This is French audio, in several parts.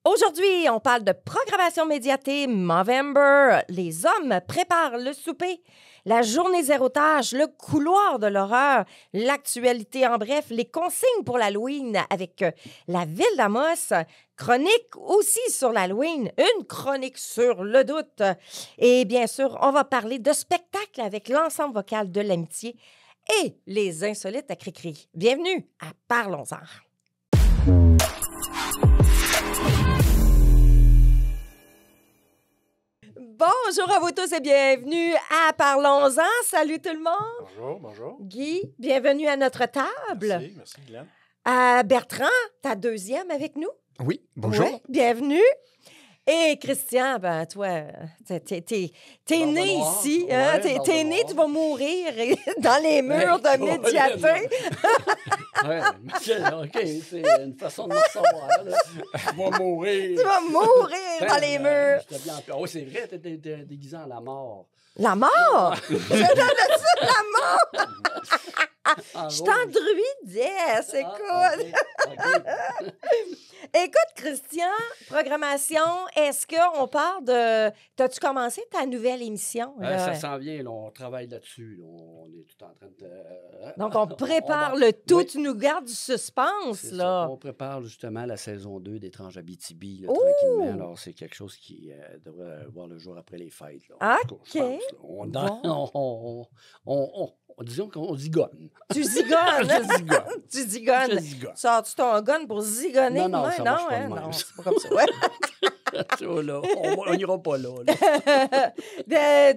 Aujourd'hui, on parle de programmation médiatique, Movember, les hommes préparent le souper, la journée zéro tâche, le couloir de l'horreur, l'actualité en bref, les consignes pour l'Halloween avec la ville d'Amos, chronique aussi sur l'Halloween, une chronique sur le doute. Et bien sûr, on va parler de spectacle avec l'ensemble vocal de l'amitié et les insolites à Cricri. Bienvenue à Parlons-en. Bonjour à vous tous et bienvenue à Parlons-en. Salut tout le monde. Bonjour, bonjour. Guy, bienvenue à notre table. Merci Glenn. Bertrand, ta deuxième avec nous. Oui, bonjour. Ouais, bienvenue. Et Christian, ben toi, t'es né ici, hein? T'es né, tu vas mourir dans les murs de Médiaté. OK, c'est une façon de me recevoir. Je vais mourir. Tu vas mourir dans les murs. Oui, c'est vrai, t'es déguisé en la mort. La mort? Je donne ça, la mort! Je t'en druidesse, écoute. Écoute, Christian, programmation, est-ce qu'on parle de... T'as-tu commencé ta nouvelle émission? Ça s'en vient, là, on travaille là-dessus. Là, on est tout en train de... Donc, on prépare le tout. Oui. Tu nous gardes du suspense, là. Ça. On prépare justement la saison 2 d'Étrange Abitibi, là, tranquillement. Alors, c'est quelque chose qui devrait voir le jour après les fêtes. Là. OK. Disons qu'on zigonne. Tu zigonnes? Tu zigonnes. Sors-tu ton gun pour zigonner? Non, ça marche pas non, c'est pas comme ça. Ouais. Là, on n'ira pas là.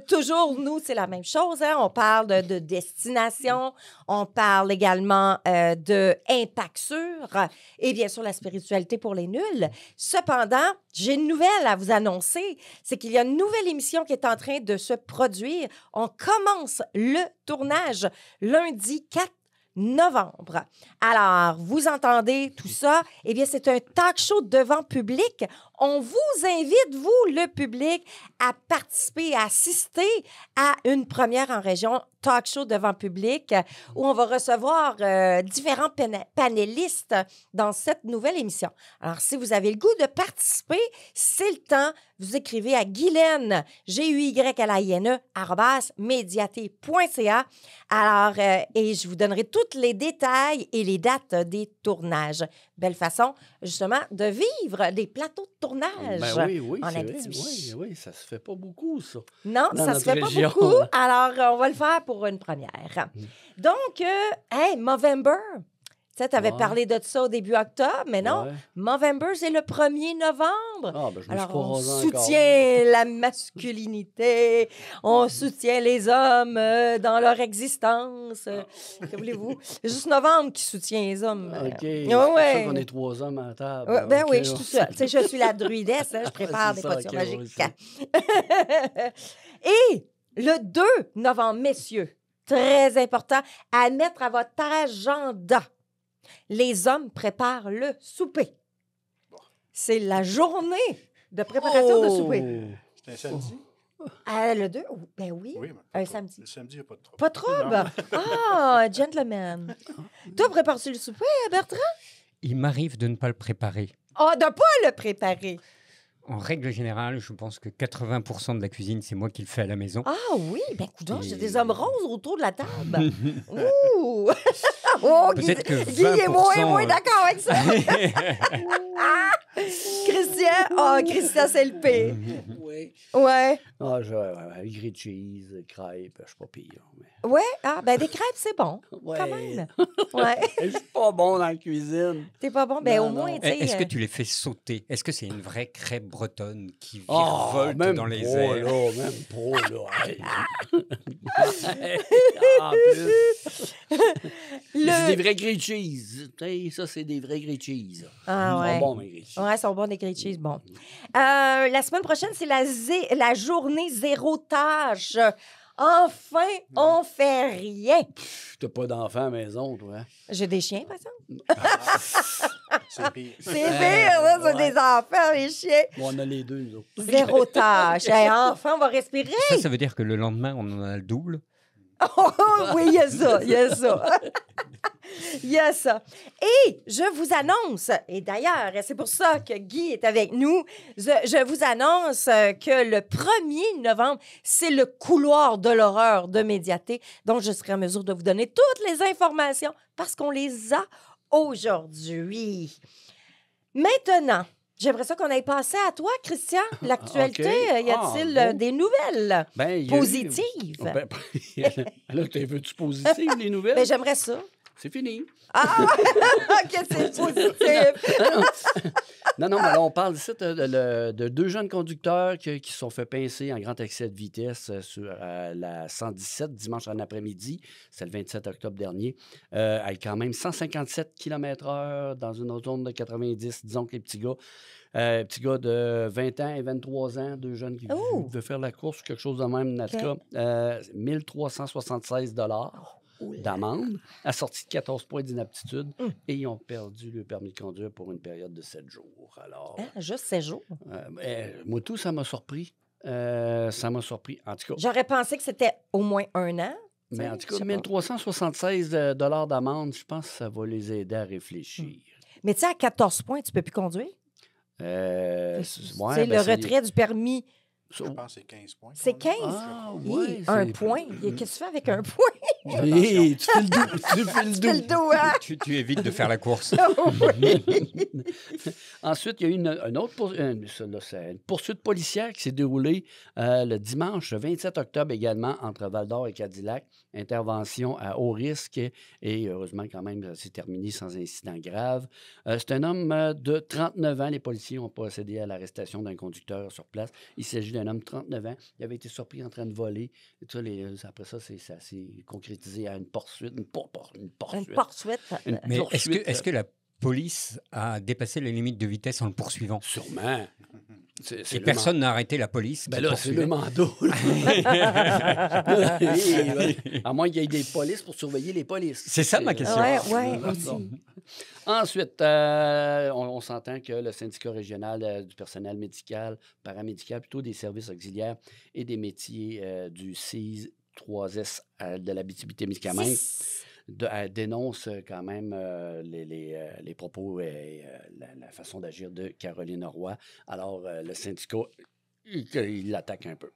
Toujours, nous, c'est la même chose. Hein? On parle de destination. On parle également de impact sur et bien sûr la spiritualité pour les nuls. Cependant, j'ai une nouvelle à vous annoncer. C'est qu'il y a une nouvelle émission qui est en train de se produire. On commence le tournage lundi 4 novembre. Alors, vous entendez tout ça? Eh bien, c'est un talk show devant public. On vous invite, vous, le public, à participer, à assister à une première en région talk show devant public où on va recevoir différents panélistes dans cette nouvelle émission. Alors, si vous avez le goût de participer, c'est le temps. Vous écrivez à Guylaine, GUYLAINE, @mediaté.ca. Alors, et je vous donnerai tous les détails et les dates des tournages. Belle façon, justement, de vivre des plateaux de tournage oui, en Abitibi. Oui, ça se fait pas beaucoup, ça. Non, ça se fait région. Pas beaucoup. Alors, on va le faire pour une première. Donc, Movember. Tu sais, tu avais parlé de ça au début octobre, mais non. Movember, c'est le 1er novembre. Je alors, on soutient la masculinité, on soutient les hommes dans leur existence. Que voulez-vous? C'est juste novembre qui soutient les hommes. OK. C'est pour ça qu'on est 3 hommes à la table. Oui, je suis toute seule. Tu sais, je suis la druidesse, hein, je prépare des potions magiques. Et le 2 novembre, messieurs, très important à mettre à votre agenda. Les hommes préparent le souper. C'est la journée de préparation de souper. C'est un samedi? Le 2? Ben oui, un samedi. Le samedi, il n'y a pas de trouble. Pas de trouble? Ah, gentleman. Toi, prépares-tu le souper, Bertrand? Il m'arrive de ne pas le préparer. Ah, de ne pas le préparer. En règle générale, je pense que 80% de la cuisine, c'est moi qui le fais à la maison. Ah oui? Ben, coudonc, j'ai des hommes roses autour de la table. Ouh! Oh, peut-être que 20%... Guy est moins d'accord avec ça. Christian, c'est le pire. Oui. Ouais. Grilled cheese, crêpes, je suis pas pire. Mais... Ouais? Ah, ben des crêpes, c'est bon. Ouais. Quand même. Ouais. Je suis pas bon dans la cuisine. T'es pas bon? Ben non, au moins, tu sais... Est-ce que tu les fais sauter? Est-ce que c'est une vraie crêpe bretonne qui virevolte dans les airs? Même pas, là. En plus. C'est des vrais grilled cheese. Ça, c'est des vrais grilled cheese. Ah ouais. Ils sont bons, mes grilled cheese. Ouais, ils sont bons, des grilled cheese. Bon. La semaine prochaine, c'est la journée zéro tâche. Enfin, on fait rien. T'as pas d'enfants à la maison, toi? J'ai des chiens, par exemple. C'est pire. C'est pire, là, c'est des enfants, les chiens. Bon, on a les deux, nous autres. Zéro tâche. Hey, enfin, on va respirer. Ça veut dire que le lendemain, on en a le double? Oh, oui, il y a ça, il y a ça. Il y a ça. Et je vous annonce, et d'ailleurs, c'est pour ça que Guy est avec nous, je vous annonce que le 1er novembre, c'est le couloir de l'horreur de Médiaté, dont je serai en mesure de vous donner toutes les informations parce qu'on les a aujourd'hui. Maintenant, j'aimerais ça qu'on aille passer à toi, Christian. L'actualité, OK. y a-t-il des nouvelles positives? Là, veux-tu positives, les nouvelles? Ben, j'aimerais ça. C'est fini. Ah! que c'est positif! Non, mais là, on parle ici de 2 jeunes conducteurs qui se sont fait pincer en grand excès de vitesse sur la 117 dimanche en après-midi. C'est le 27 octobre dernier. Avec quand même 157 km/h dans une autre zone de 90. Disons que les petits gars de 20 ans et 23 ans, 2 jeunes qui devaient faire la course, quelque chose de même, en tout cas, 1376 d'amende, assorti de 14 points d'inaptitude, et ils ont perdu le permis de conduire pour une période de 7 jours. Alors, juste 7 jours? moi, tout, ça m'a surpris. Ça m'a surpris. En tout cas, j'aurais pensé que c'était au moins 1 an. Mais en tout cas, 1376 d'amende, je pense que ça va les aider à réfléchir. Mais tu sais, à 14 points, tu ne peux plus conduire? Ouais, le retrait du permis. Je pense que c'est 15 points. C'est 15? Ah, ouais, un point. Qu'est-ce que tu fais avec un point? Oui, tu fais le dos. Hein? Tu évites de faire la course. Ensuite, il y a eu une poursuite policière qui s'est déroulée le dimanche 27 octobre également entre Val-d'Or et Cadillac. Intervention à haut risque et heureusement quand même, c'est terminé sans incident grave. C'est un homme de 39 ans. Les policiers ont procédé à l'arrestation d'un conducteur sur place. Il s'agit d'un homme de 39 ans. Il avait été surpris en train de voler. Et tout ça, après ça, ça s'est concrétisé à une poursuite. Une poursuite. Mais est-ce que la police a dépassé les limites de vitesse en le poursuivant? Sûrement. Et personne n'a arrêté la police. Ben là, c'est le mandat. À moins qu'il y ait des polices pour surveiller les polices. C'est ça ma question. Oui, aussi. Ensuite, on s'entend que le syndicat régional du personnel médical, paramédical, plutôt des services auxiliaires et des métiers du CIS 3S de l'Abitibi-Témiscamingue dénonce quand même les propos et la façon d'agir de Caroline Roy. Alors, le syndicat, il l'attaque un peu.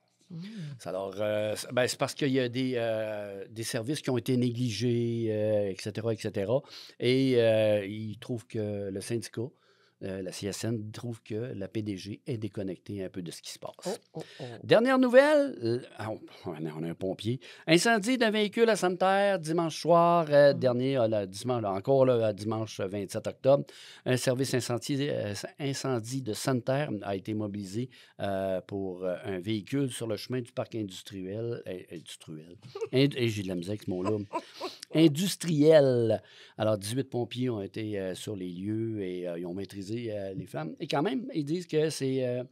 Alors, c'est parce qu'il y a des services qui ont été négligés, etc. Et il trouve que le syndicat, la CSN, trouve que la PDG est déconnectée un peu de ce qui se passe. Dernière nouvelle, on a un pompier. Incendie d'un véhicule à Santerre dimanche soir dernier, dimanche 27 octobre. Un service incendie de Santerre a été mobilisé pour un véhicule sur le chemin du parc industriel. J'ai de la misère avec ce mot-là. Industriel. Alors, 18 pompiers ont été sur les lieux et ils ont maîtrisé les flammes. Et quand même, ils disent que c'est...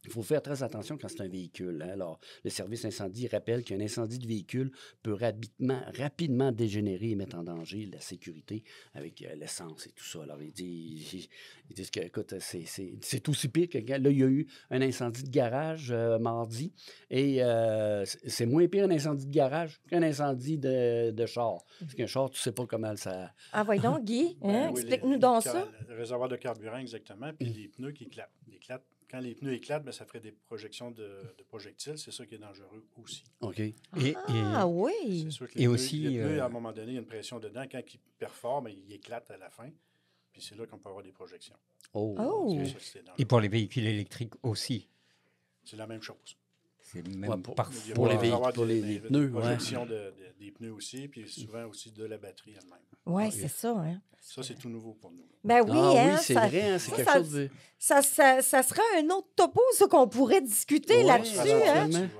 il faut faire très attention quand c'est un véhicule. Hein. Alors, le service incendie rappelle qu'un incendie de véhicule peut rapidement dégénérer et mettre en danger la sécurité avec l'essence et tout ça. Alors, ils disent que, écoute, c'est aussi pire que... Là, il y a eu un incendie de garage mardi et c'est moins pire un incendie de garage qu'un incendie de char. Parce qu'un char, tu ne sais pas comment ça... Ah, voyons donc, Guy. Oui, explique-nous donc ça. Le réservoir de carburant, exactement, puis les pneus qui éclatent. Quand les pneus éclatent, ça ferait des projections de projectiles. C'est ça qui est dangereux aussi. OK. Oui. C'est sûr que les pneus, à un moment donné, il y a une pression dedans. Quand ils performent, ils éclatent à la fin. Puis c'est là qu'on peut avoir des projections. Et pour les véhicules électriques aussi. C'est la même chose. C'est même pour les pneus. Projection des pneus aussi, puis souvent aussi de la batterie elle-même. Oui, c'est ça. Hein? Ça, c'est tout nouveau pour nous. Ben oui, oui, c'est vrai. Hein, c'est quelque chose de... Ça serait un autre topo, ça, qu'on pourrait discuter là-dessus.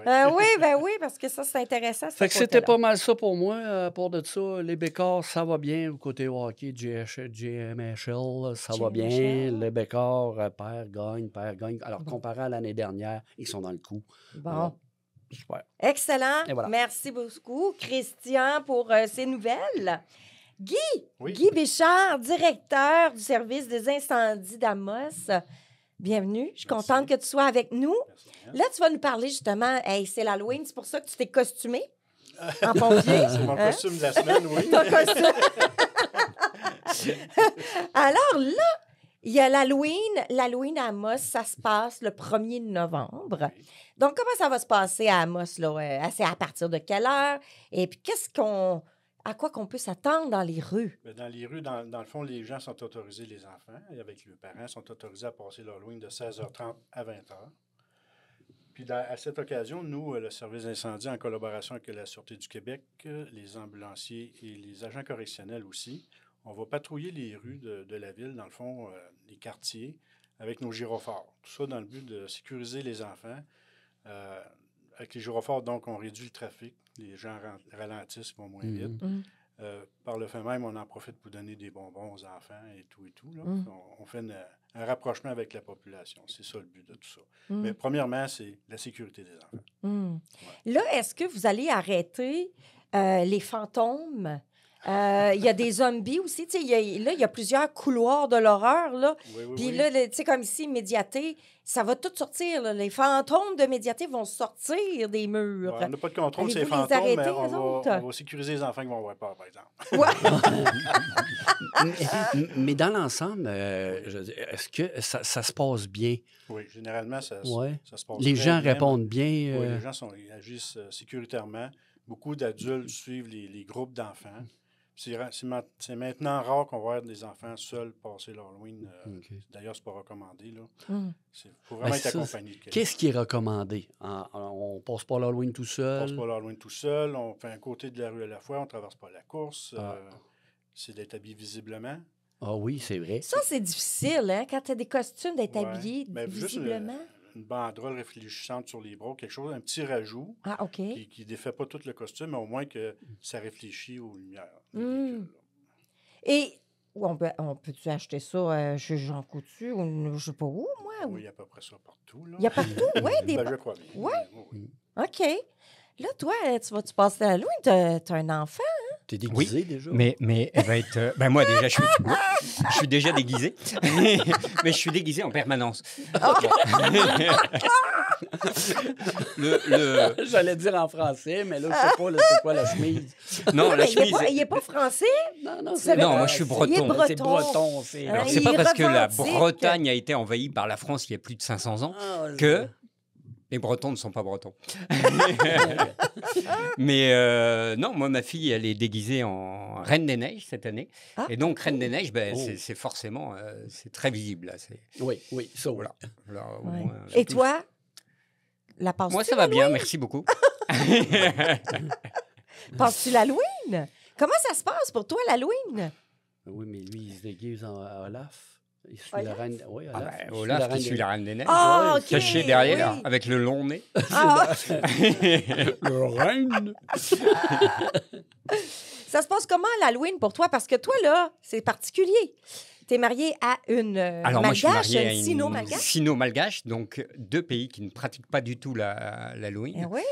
Oui, parce que ça, c'est intéressant. Fait que c'était pas mal ça pour moi. À part de ça, les Bécars, ça va bien. Au côté hockey, GMHL, ça va bien. Les Bécars perd, gagne. Alors, comparé à l'année dernière, ils sont dans le coup. Bon. Super. Excellent. Voilà. Merci beaucoup, Christian, pour ces nouvelles. Guy, oui. Guy Béchard, directeur du service des incendies d'Amos. Bienvenue. Je suis contente que tu sois avec nous. Merci. Là, tu vas nous parler justement, c'est l'Halloween, c'est pour ça que tu t'es costumé en pompier. C'est mon costume de la semaine, oui. Ton costume. Alors là, il y a l'Halloween. L'Halloween à Amos, ça se passe le 1er novembre. Oui. Donc, comment ça va se passer à Amos? Là? C'est à partir de quelle heure? Et puis, à quoi qu'on peut s'attendre dans les rues? Ben, dans les rues, dans le fond, les gens sont autorisés, les enfants, et avec leurs parents, sont autorisés à passer l'Halloween de 16h30 à 20h. Puis à cette occasion, nous, le service d'incendie, en collaboration avec la Sûreté du Québec, les ambulanciers et les agents correctionnels aussi, on va patrouiller les rues de la ville, dans le fond, les quartiers, avec nos gyrophares. Tout ça dans le but de sécuriser les enfants. Avec les gyrophares, donc, on réduit le trafic. Les gens ralentissent, vont moins vite. Par le fait même, on en profite pour donner des bonbons aux enfants et tout. Là. On fait un rapprochement avec la population. C'est ça le but de tout ça. Mais premièrement, c'est la sécurité des enfants. Ouais. Là, est-ce que vous allez arrêter les fantômes? Il y a des zombies aussi. Il y a plusieurs couloirs de l'horreur. Là. Puis là, comme ici, Médiaté, ça va tout sortir. Là. Les fantômes de Médiaté vont sortir des murs. Ouais, on n'a pas de contrôle sur les fantômes, mais on va sécuriser les enfants qui vont avoir peur, par exemple. Mais dans l'ensemble, est-ce que ça se passe bien? Oui, généralement, ça se passe les gens bien. Répondent bien. Oui, les gens agissent sécuritairement. Beaucoup d'adultes suivent les groupes d'enfants. C'est maintenant rare qu'on voit des enfants seuls passer l'Halloween. D'ailleurs, ce n'est pas recommandé. Il faut vraiment être accompagné de quelqu'un. Qu'est-ce qui est recommandé? On ne passe pas l'Halloween tout seul? On ne passe pas l'Halloween tout seul. On fait un côté de la rue à la fois. On ne traverse pas la course. C'est d'être habillé visiblement. Ah oui, c'est vrai. Ça, c'est difficile, hein, quand tu as des costumes, d'être habillé visiblement. Juste une banderole réfléchissante sur les bras, quelque chose, un petit rajout qui ne défait pas tout le costume, mais au moins que ça réfléchit aux lumières. Et on peut-tu acheter ça chez Jean Coutu ou je ne sais pas où, moi? Oui, il y a à peu près ça partout. Il y a partout, oui. Je crois bien. Oui. OK. Là, toi, tu vas-tu passer à Halloween? Tu as un enfant, hein? T'es déguisé déjà? Mais elle va être... moi, déjà, je suis déjà déguisé. Mais je suis déguisé en permanence. J'allais dire en français, mais là, je sais pas c'est quoi la chemise. Non, la chemise... Il n'est pas français? Non, moi, je suis breton. Il est breton. C'est breton. Alors, c'est pas parce que la Bretagne a été envahie par la France il y a plus de 500 ans que... Les Bretons ne sont pas bretons. Mais non, moi, ma fille, elle est déguisée en Reine des Neiges cette année. Et donc, Reine des Neiges, c'est forcément c'est très visible. Là. Oui, ça, voilà. Alors, et toi, la passes-tu? Moi, ça va bien, merci beaucoup. Passes-tu l'Halloween? Comment ça se passe pour toi, l'Halloween? Oui, mais lui, il se déguise en Olaf. Il suit la reine. Oui, Olaf qui suit la Reine des Neiges. Caché derrière, avec le long nez. Le reine. Ça se passe comment l'Halloween pour toi? Parce que toi, là, c'est particulier. Tu es marié à une Alors, malgache, moi, je suis marié à une sino-malgache. Sino-malgache, donc 2 pays qui ne pratiquent pas du tout l'Halloween. Eh oui?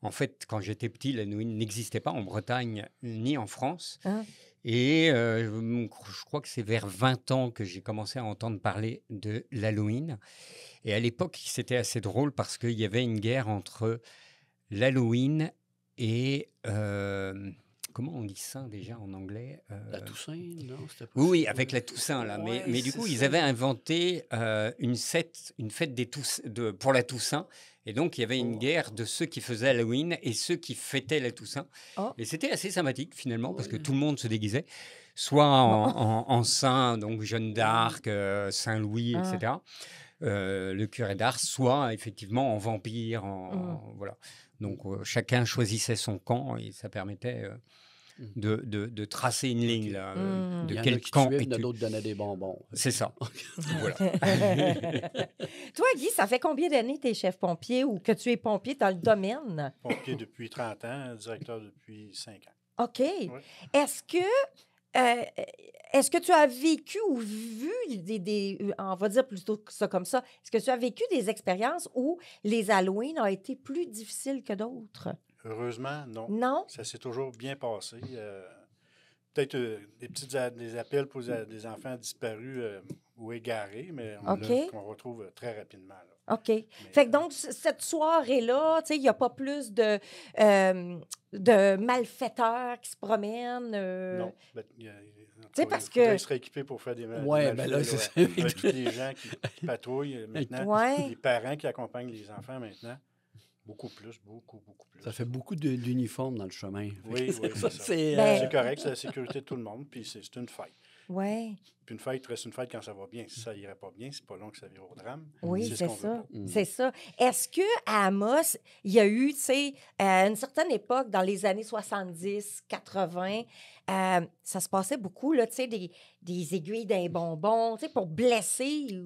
En fait, quand j'étais petit, l'Halloween n'existait pas en Bretagne ni en France. Et je crois que c'est vers 20 ans que j'ai commencé à entendre parler de l'Halloween. Et à l'époque, c'était assez drôle parce qu'il y avait une guerre entre l'Halloween et... comment on dit ça déjà en anglais La Toussaint, non? Oui, avec la Toussaint, là. Ouais, mais du coup, ils avaient inventé une fête pour la Toussaint. Et donc, il y avait une guerre de ceux qui faisaient Halloween et ceux qui fêtaient la Toussaint. Et c'était assez sympathique, finalement, parce que tout le monde se déguisait, soit en saint, donc Jeanne d'Arc, Saint-Louis, etc., le curé d'Ars, soit effectivement en vampire. Voilà. Donc, chacun choisissait son camp et ça permettait... De tracer une ligne, là, de quel camp. Il y en a d'autres donnaient des bonbons. C'est ça. Voilà. Toi, Guy, ça fait combien d'années que tu es chef pompier ou que tu es pompier dans le domaine? Pompier depuis 30 ans, directeur depuis 5 ans. OK. Oui. Est-ce que tu as vécu ou vu on va dire plutôt ça comme ça, est-ce que tu as vécu des expériences où les Halloween ont été plus difficiles que d'autres? Heureusement, non. Non? Ça s'est toujours bien passé. peut-être des appels pour des enfants disparus ou égarés, mais qu'on retrouve très rapidement. Là. OK. Fait que donc, cette soirée-là, tu sais, il n'y a pas plus de malfaiteurs qui se promènent? Non. Parce que... Ils seraient équipés pour faire des ben là, c'est ça. Avec tous les gens qui patrouillent maintenant. Les parents qui accompagnent les enfants maintenant. Beaucoup plus. Ça fait beaucoup d'uniformes dans le chemin. Oui, c'est ça. C'est correct, c'est la sécurité de tout le monde, puis c'est une fête. Oui. Puis une fête reste une fête quand ça va bien. Si ça irait pas bien, c'est pas long que ça vire au drame. Oui, c'est ça. C'est ça. Est-ce qu'à Amos, il y a eu, tu sais, à une certaine époque, dans les années 70, 80, ça se passait beaucoup, là, tu sais, des aiguilles d'un bonbon, tu sais, pour blesser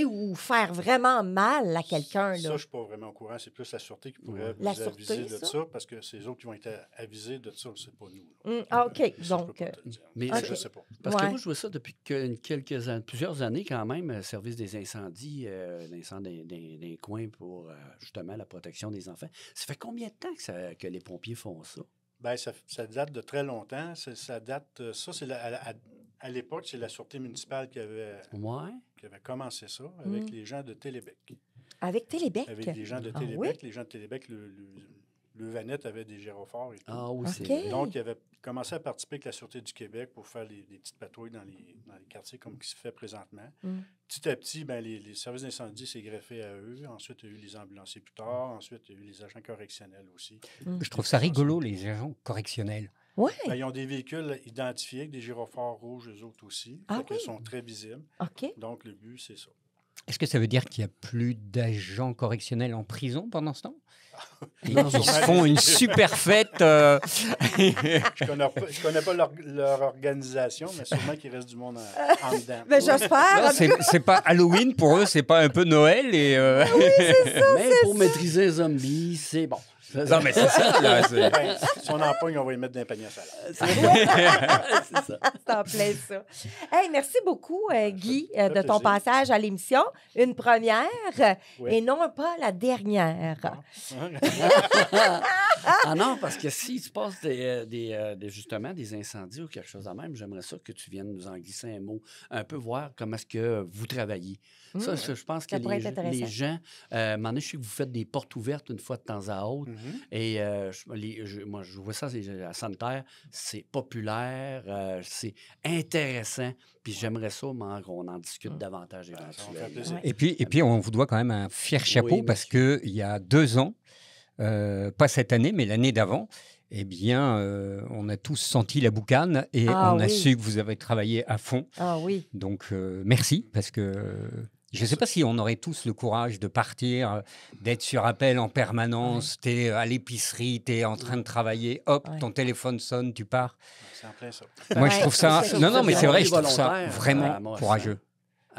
ou faire vraiment mal à quelqu'un, là. Ça, je ne suis pas vraiment au courant. C'est plus la sûreté qui pourrait vous aviser de ça, parce que c'est eux autres qui vont être avisés de ça, c'est pas nous. OK. Donc, mais je ne sais pas. Parce que moi, je vois ça depuis plusieurs années quand même, le service des incendies, des coins pour justement la protection des enfants. Ça fait combien de temps que les pompiers font ça? Bien, ça date de très longtemps. À l'époque, c'est la Sûreté municipale qui avait commencé ça avec les gens de Télébec. Avec Télébec? Avec les gens de Télébec. Oui? Les gens de Télébec, le Vanette avait des gyrophares et tout. Ah oui, c'est vrai. Donc, il avait commencé à participer avec la Sûreté du Québec pour faire des petites patrouilles dans les quartiers comme ce qui se fait présentement. Petit à petit, les services d'incendie s'est greffé à eux. Ensuite, il y a eu les ambulanciers plus tard. Ensuite, il y a eu les agents correctionnels aussi. Je trouve ça rigolo, les agents correctionnels. Oui. Ils ont des véhicules identifiés avec des gyrophares rouges, eux autres aussi. Ils sont très visibles. OK. Donc, le but, c'est ça. Est-ce que ça veut dire qu'il n'y a plus d'agents correctionnels en prison pendant ce temps? Ils se font une super fête. Je connais pas leur organisation, mais sûrement qu'il reste du monde en dedans. Mais j'espère. C'est pas Halloween pour eux, c'est pas un peu Noël et. Oui, c'est ça. Mais pour maîtriser un zombie, c'est bon. Non, mais c'est ça, là. Si on en pogne, on va les mettre dans un panier à salade. C'est ça. C'est en plein ça. Hey, merci beaucoup, Guy, de ton passage à l'émission. Une première et non pas la dernière. Ah non, parce que s'il se passe justement des incendies ou quelque chose de même, j'aimerais ça que tu viennes nous en glisser un mot, un peu voir comment est-ce que vous travaillez. Ça, je pense que les gens, maintenant, je sais que vous faites des portes ouvertes une fois de temps à autre. Et moi, je vois ça à Santerre, c'est populaire, c'est intéressant. Puis j'aimerais ça, qu'on en discute davantage éventuellement. Et puis, on vous doit quand même un fier chapeau parce qu'il y a 2 ans, pas cette année, mais l'année d'avant, eh bien, on a tous senti la boucane et on a su que vous avez travaillé à fond. Ah oui. Donc, merci parce que... Je ne sais pas si on aurait tous le courage de partir, d'être sur appel en permanence. Tu es à l'épicerie, tu es en train de travailler, hop, ton téléphone sonne, tu pars. C'est en plein ça. Moi, je trouve ça... Non, mais c'est vrai, je trouve ça vraiment courageux.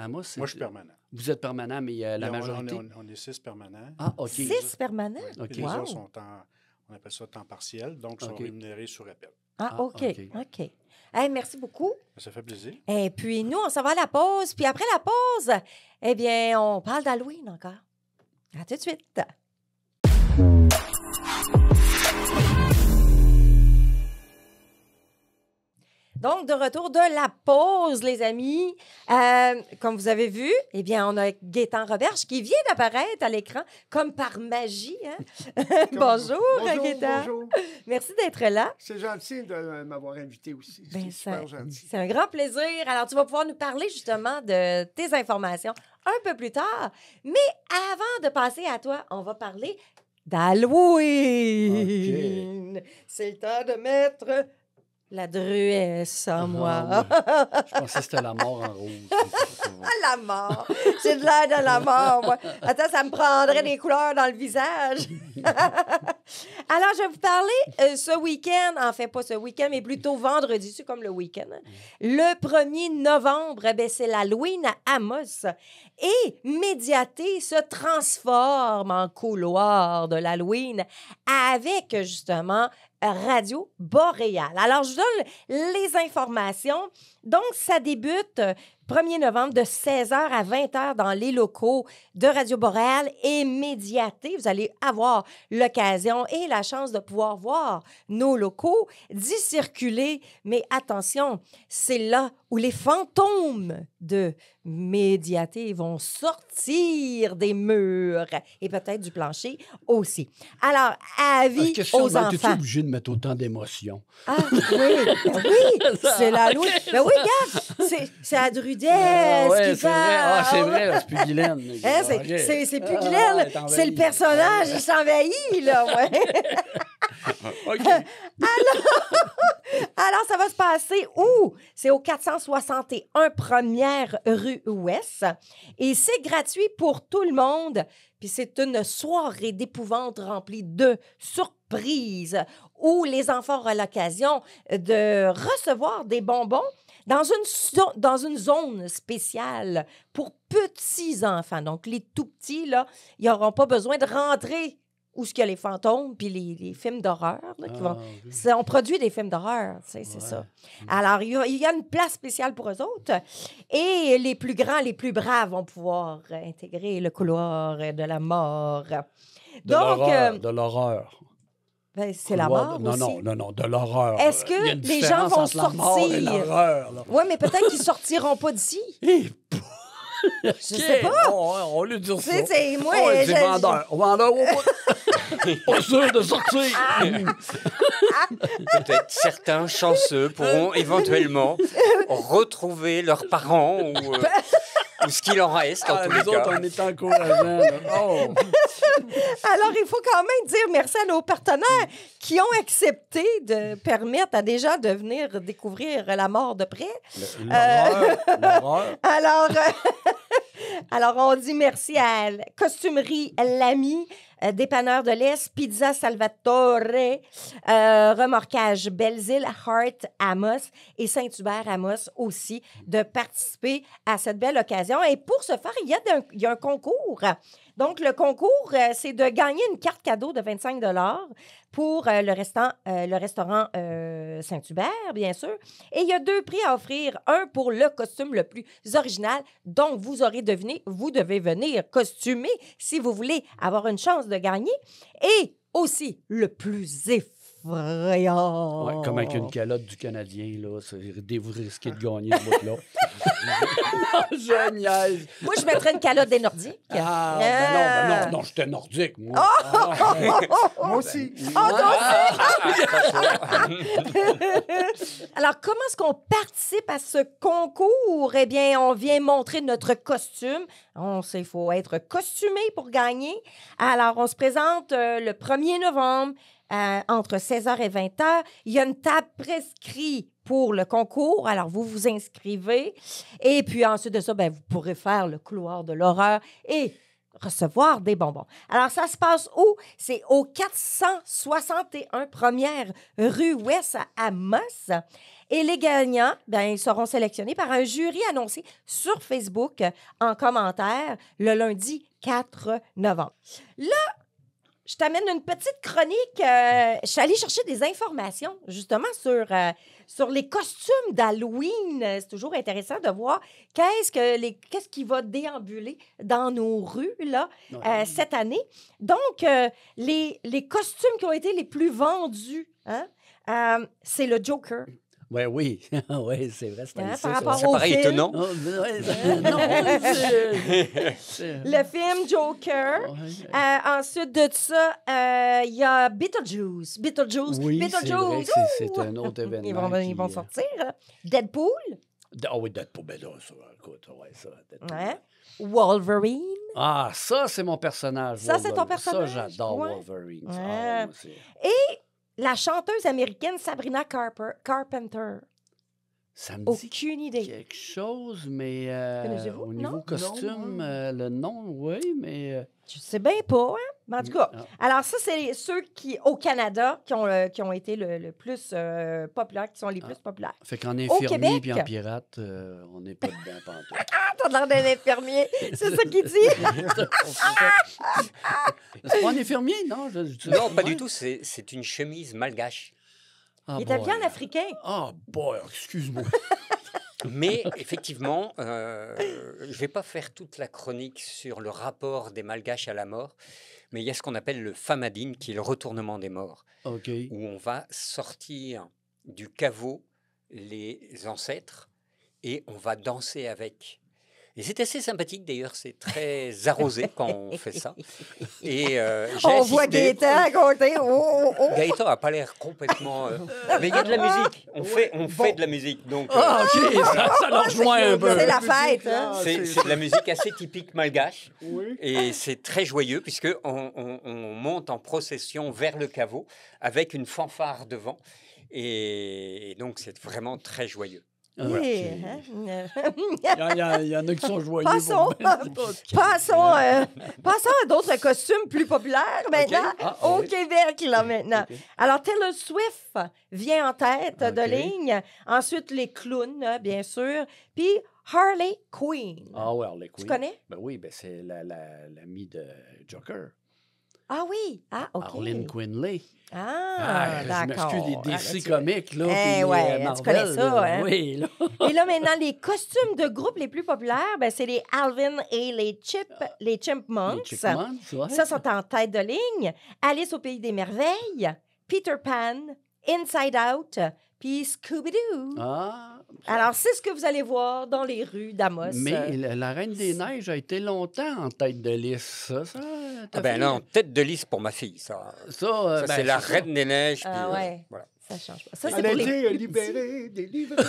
Moi, je suis permanent. Vous êtes permanent, mais la majorité... On est 6 permanents. Ah, OK. 6 permanents? Oui. Les autres sont on appelle ça temps partiel, donc sont rémunérés sur appel. Ah, OK. Hey, merci beaucoup. Ça fait plaisir. Et puis, nous, on s'en va à la pause. Puis après la pause, eh bien, on parle d'Halloween encore. À tout de suite. Donc, de retour de la pause, les amis. Comme vous avez vu, eh bien, on a Gaétan Roberge qui vient d'apparaître à l'écran comme par magie. Hein? Bonjour, Gaétan. Bonjour. Merci d'être là. C'est gentil de m'avoir invité aussi. C'est super gentil. C'est un grand plaisir. Alors, tu vas pouvoir nous parler justement de tes informations un peu plus tard. Mais avant de passer à toi, on va parler d'Halloween. Okay. C'est le temps de mettre... la druesse en moi. Oui. Je pensais que c'était la mort en rouge. La mort. J'ai de l'air de la mort, moi. Attends, ça me prendrait des couleurs dans le visage. Alors, je vais vous parler ce week-end, enfin pas ce week-end, mais plutôt vendredi, c'est comme le week-end. Hein? Le 1er novembre, c'est l'Halloween à Amos. Et Médiaté se transforme en couloir de l'Halloween avec, justement, Radio Boréal. Alors, je vous donne les informations. Donc, ça débute 1er novembre de 16h à 20h dans les locaux de Radio Boréal et Médiaté. Vous allez avoir l'occasion et la chance de pouvoir voir nos locaux, d'y circuler. Mais attention, c'est là où les fantômes de Médiaté vont sortir des murs et peut-être du plancher aussi. Alors, avis aux enfants. Es-tu obligé de mettre autant d'émotions? Ah, oui, oui, c'est l'Halloween. Ben oui, regarde, c'est à Drudel, ce qu'il fait. Ah, c'est vrai, c'est plus Guylaine. Hein, c'est plus Guylaine, c'est le personnage, il s'envahit, là, ouais. OK. Alors, ça va se passer où? C'est au 461 Première rue Ouest. Et c'est gratuit pour tout le monde. Puis c'est une soirée d'épouvante remplie de surprises où les enfants auront l'occasion de recevoir des bonbons dans une zone spéciale pour petits enfants. Donc, les tout petits, là, ils n'auront pas besoin de rentrer où il y a les fantômes puis les films d'horreur. Là, on produit des films d'horreur, c'est ça. Alors, il y a une place spéciale pour eux autres. Et les plus grands, les plus braves vont pouvoir intégrer le couloir de la mort. De l'horreur. Ben, c'est la mort non, aussi. Non, de l'horreur. Est-ce que les gens vont sortir? Oui, mais peut-être qu'ils ne sortiront pas d'ici. Je sais pas. On lui dit ça. Moi, c'est vendeur. Pas sûr de sortir. Peut-être certains chanceux pourront éventuellement retrouver leurs parents ou ce qu'il en reste, en tous les cas. Autres, on est encourageants. Alors, il faut quand même dire merci à nos partenaires qui ont accepté de permettre à des gens de venir découvrir la mort de près. L'horreur. Alors, on dit merci à Costumerie L'Ami, Dépanneur de l'Est, Pizza Salvatore, Remorquage Belle-Île, Heart Amos et Saint-Hubert Amos aussi de participer à cette belle occasion. Et pour ce faire, il y a un concours. Donc, le concours, c'est de gagner une carte cadeau de 25 $ pour le restaurant Saint-Hubert, bien sûr. Et il y a 2 prix à offrir. Un pour le costume le plus original. Donc, vous aurez deviné, vous devez venir costumer si vous voulez avoir une chance de gagner. Et aussi, le plus effrayant. Ouais, comme avec une calotte du Canadien, là. Vous risquez de gagner ce bout-là. Je niaise. Moi, je mettrais une calotte des Nordiques. Non, j'étais nordique, moi. Moi aussi. Alors, comment est-ce qu'on participe à ce concours? Eh bien, on vient montrer notre costume. On sait qu'il faut être costumé pour gagner. Alors, on se présente le 1er novembre entre 16h et 20h. Il y a une table prescrite pour le concours. Alors, vous vous inscrivez. Et puis, ensuite de ça, vous pourrez faire le couloir de l'horreur et recevoir des bonbons. Alors, ça se passe où? C'est au 461 Première rue Ouest à Amos. Et les gagnants, ils seront sélectionnés par un jury annoncé sur Facebook en commentaire le lundi 4 novembre. Là, je t'amène une petite chronique. Je suis allée chercher des informations, justement, sur les costumes d'Halloween. C'est toujours intéressant de voir qu'est-ce qui va déambuler dans nos rues là, cette année. Donc, les costumes qui ont été les plus vendus, c'est le Joker. Oui, c'est vrai. Par rapport ça au paraît film. étonnant. Le film Joker. Ensuite de ça, il y a Beetlejuice. Oui, Beetlejuice. C'est un autre événement. Ils vont sortir. Deadpool. Oui, Deadpool, là, ça, écoute, ça. Ouais. Wolverine. Ah, ça, c'est mon personnage. Ça, c'est ton personnage. Ça, j'adore Wolverine. Ça. Et la chanteuse américaine Sabrina Carpenter. Ça me dit aucune idée. Quelque chose, mais au niveau Non? costume, le nom, oui, mais... Je sais bien pas, hein? Mais en tout cas, alors ça, c'est ceux qui, au Canada, qui ont été le plus populaires, qui sont les plus populaires. Fait qu'en infirmier puis en pirate, on n'est pas dedans pantoute. Ah, t'as l'air d'un infirmier! C'est ça qu'il dit! C'est pas un infirmier, non? Non, pas du tout. C'est une chemise malgache. Il est habillé en africain. Ah, boy, excuse-moi. Mais effectivement, je ne vais pas faire toute la chronique sur le rapport des Malgaches à la mort, mais il y a ce qu'on appelle le Famadin, qui est le retournement des morts, OK. où on va sortir du caveau les ancêtres et on va danser avec. Et c'est assez sympathique d'ailleurs, c'est très arrosé quand on fait ça. Et j'ai On voit assisté. Gaëtan à côté. Gaëtan n'a pas l'air complètement. Mais il y a de la musique. On fait de la musique. Donc, Ah, OK, ça leur rejoint un peu. C'est la fête. Hein? c'est de la musique assez typique malgache. Oui. Et c'est très joyeux puisqu'on on monte en procession vers le caveau avec une fanfare devant. Et donc, c'est vraiment très joyeux. OK. Oui, hein? Il y en a qui sont joyeux. Passons, passons à d'autres costumes plus populaires maintenant Ah, au oui. Québec, là, maintenant. OK. Alors, Taylor Swift vient en tête de OK. ligne. Ensuite, les clowns, bien sûr. Puis Harley Quinn. Ah ouais, Harley Tu Quinn. connais? Ben oui, ben c'est l'amie de Joker. Ah oui. Ah, OK. Harleen Quinley. Ah, Je d'accord. m'excuse, des Ah, DC là, tu- Comics, là. Eh puis, ouais, tu Marvel, connais ça, là. hein? Oui, là. Et là, maintenant, les costumes de groupe les plus populaires, ben, c'est les Alvin et les Chipmunks. Les Chickmans, ouais. Ça sont en tête de ligne. Alice au Pays des Merveilles, Peter Pan, Inside Out, puis Scooby-Doo. Ah. Alors, c'est ce que vous allez voir dans les rues d'Amos. Mais la Reine des Neiges a été longtemps en tête de liste. Ça Ah ben non, tête de liste pour ma fille, ça. Ça, Ça, ben, c'est la ça. Reine des Neiges. Ah puis, ouais. voilà. Ça change pas. Ça, c'est Elle a pour les été plus libérée, délivrée.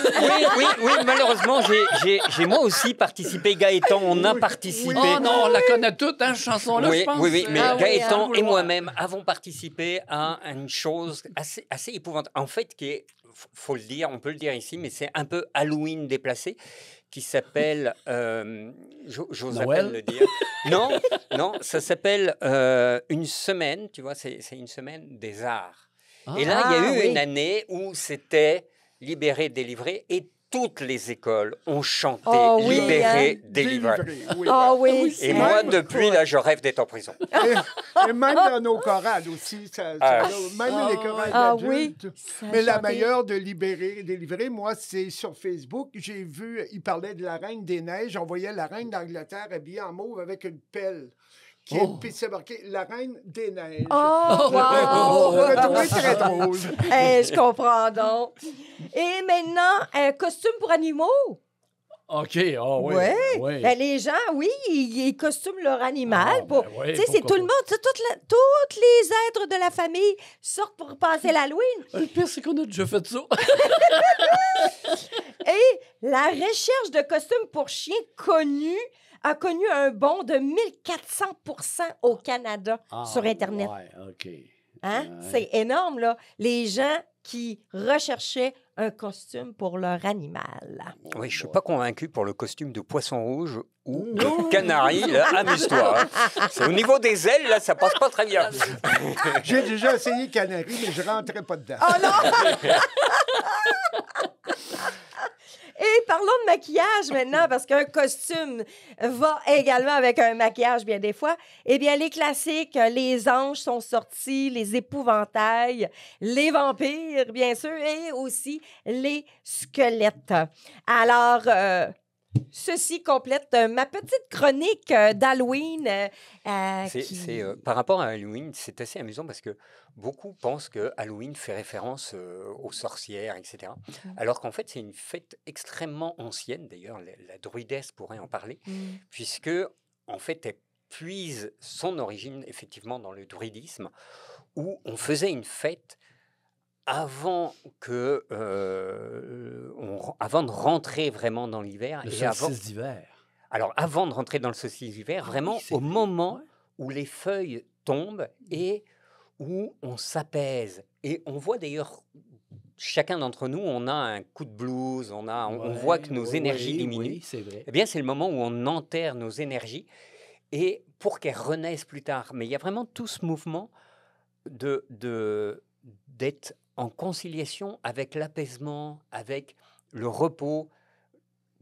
Oui, malheureusement, j'ai moi aussi participé. Gaëtan, on a participé. Oh non, on la connaît toute, hein, cette chanson-là, je pense. Oui, mais Ah oui, Gaëtan hein. et moi-même avons participé à une chose assez épouvantable. En fait, qui est, faut le dire, on peut le dire ici, mais c'est un peu Halloween déplacé, qui s'appelle, j'ose à Noël? peine le dire. Non, ça s'appelle une semaine, tu vois, c'est une semaine des arts. Et là, il y a eu oui. une année où c'était libéré, délivré, et toutes les écoles ont chanté Oh oui, libéré, hein. délivré. Oui. Ah oui. Et hein? moi, depuis, là, je rêve d'être en prison. Et même dans nos chorales aussi. Ah. Même les chorales Ah d'adultes. oui. Ça a Mais la chanté. meilleure de délivrer, moi, c'est sur Facebook. J'ai vu, il parlait de la Reine des Neiges. On voyait la Reine d'Angleterre habillée en mauve avec une pelle. Puis c'est marqué la Reine des Neiges. Oh, On wow! l'a trouvé très drôle. Eh, je comprends donc. Et maintenant, un costume pour animaux. OK, ah oui. Ouais. oui. Ben, les gens, oui, ils costument leur animal. Ah, pour... ben oui, tu sais, c'est pourquoi tout le monde, tous les êtres de la famille sortent pour passer l'Halloween. Le pire, c'est qu'on a déjà fait ça. Et la recherche de costumes pour chiens a connu un bond de 1400% au Canada sur Internet. Ouais, OK. Hein? Ouais. C'est énorme, là. Les gens qui recherchaient un costume pour leur animal. Oui, je ne suis pas convaincu pour le costume de poisson rouge ou de canari. Là, amuse-toi. Hein. C'est au niveau des ailes, là, ça passe pas très bien. J'ai déjà essayé Canary, mais je rentrais pas dedans. Oh non! Et parlons de maquillage maintenant, parce qu'un costume va également avec un maquillage bien des fois. Eh bien, les classiques, les anges sont sortis, les épouvantails, les vampires, bien sûr, et aussi les squelettes. Alors, ceci complète ma petite chronique d'Halloween. Par rapport à Halloween, c'est assez amusant parce que beaucoup pensent que Halloween fait référence aux sorcières, etc. Alors qu'en fait, c'est une fête extrêmement ancienne. D'ailleurs, la druidesse pourrait en parler, puisque en fait, elle puise son origine effectivement dans le druidisme, où on faisait une fête avant avant de rentrer vraiment dans l'hiver. Le et avant, solstice d'hiver. alors, avant de rentrer dans le solstice d'hiver, vraiment oui, c'est au vrai. moment Ouais. où les feuilles tombent et où on s'apaise. Et on voit d'ailleurs, chacun d'entre nous, on a un coup de blues, on voit que nos énergies diminuent. Oui, c'est vrai. Eh bien, c'est le moment où on enterre nos énergies et pour qu'elles renaissent plus tard. Mais il y a vraiment tout ce mouvement d'être en conciliation avec l'apaisement, avec le repos,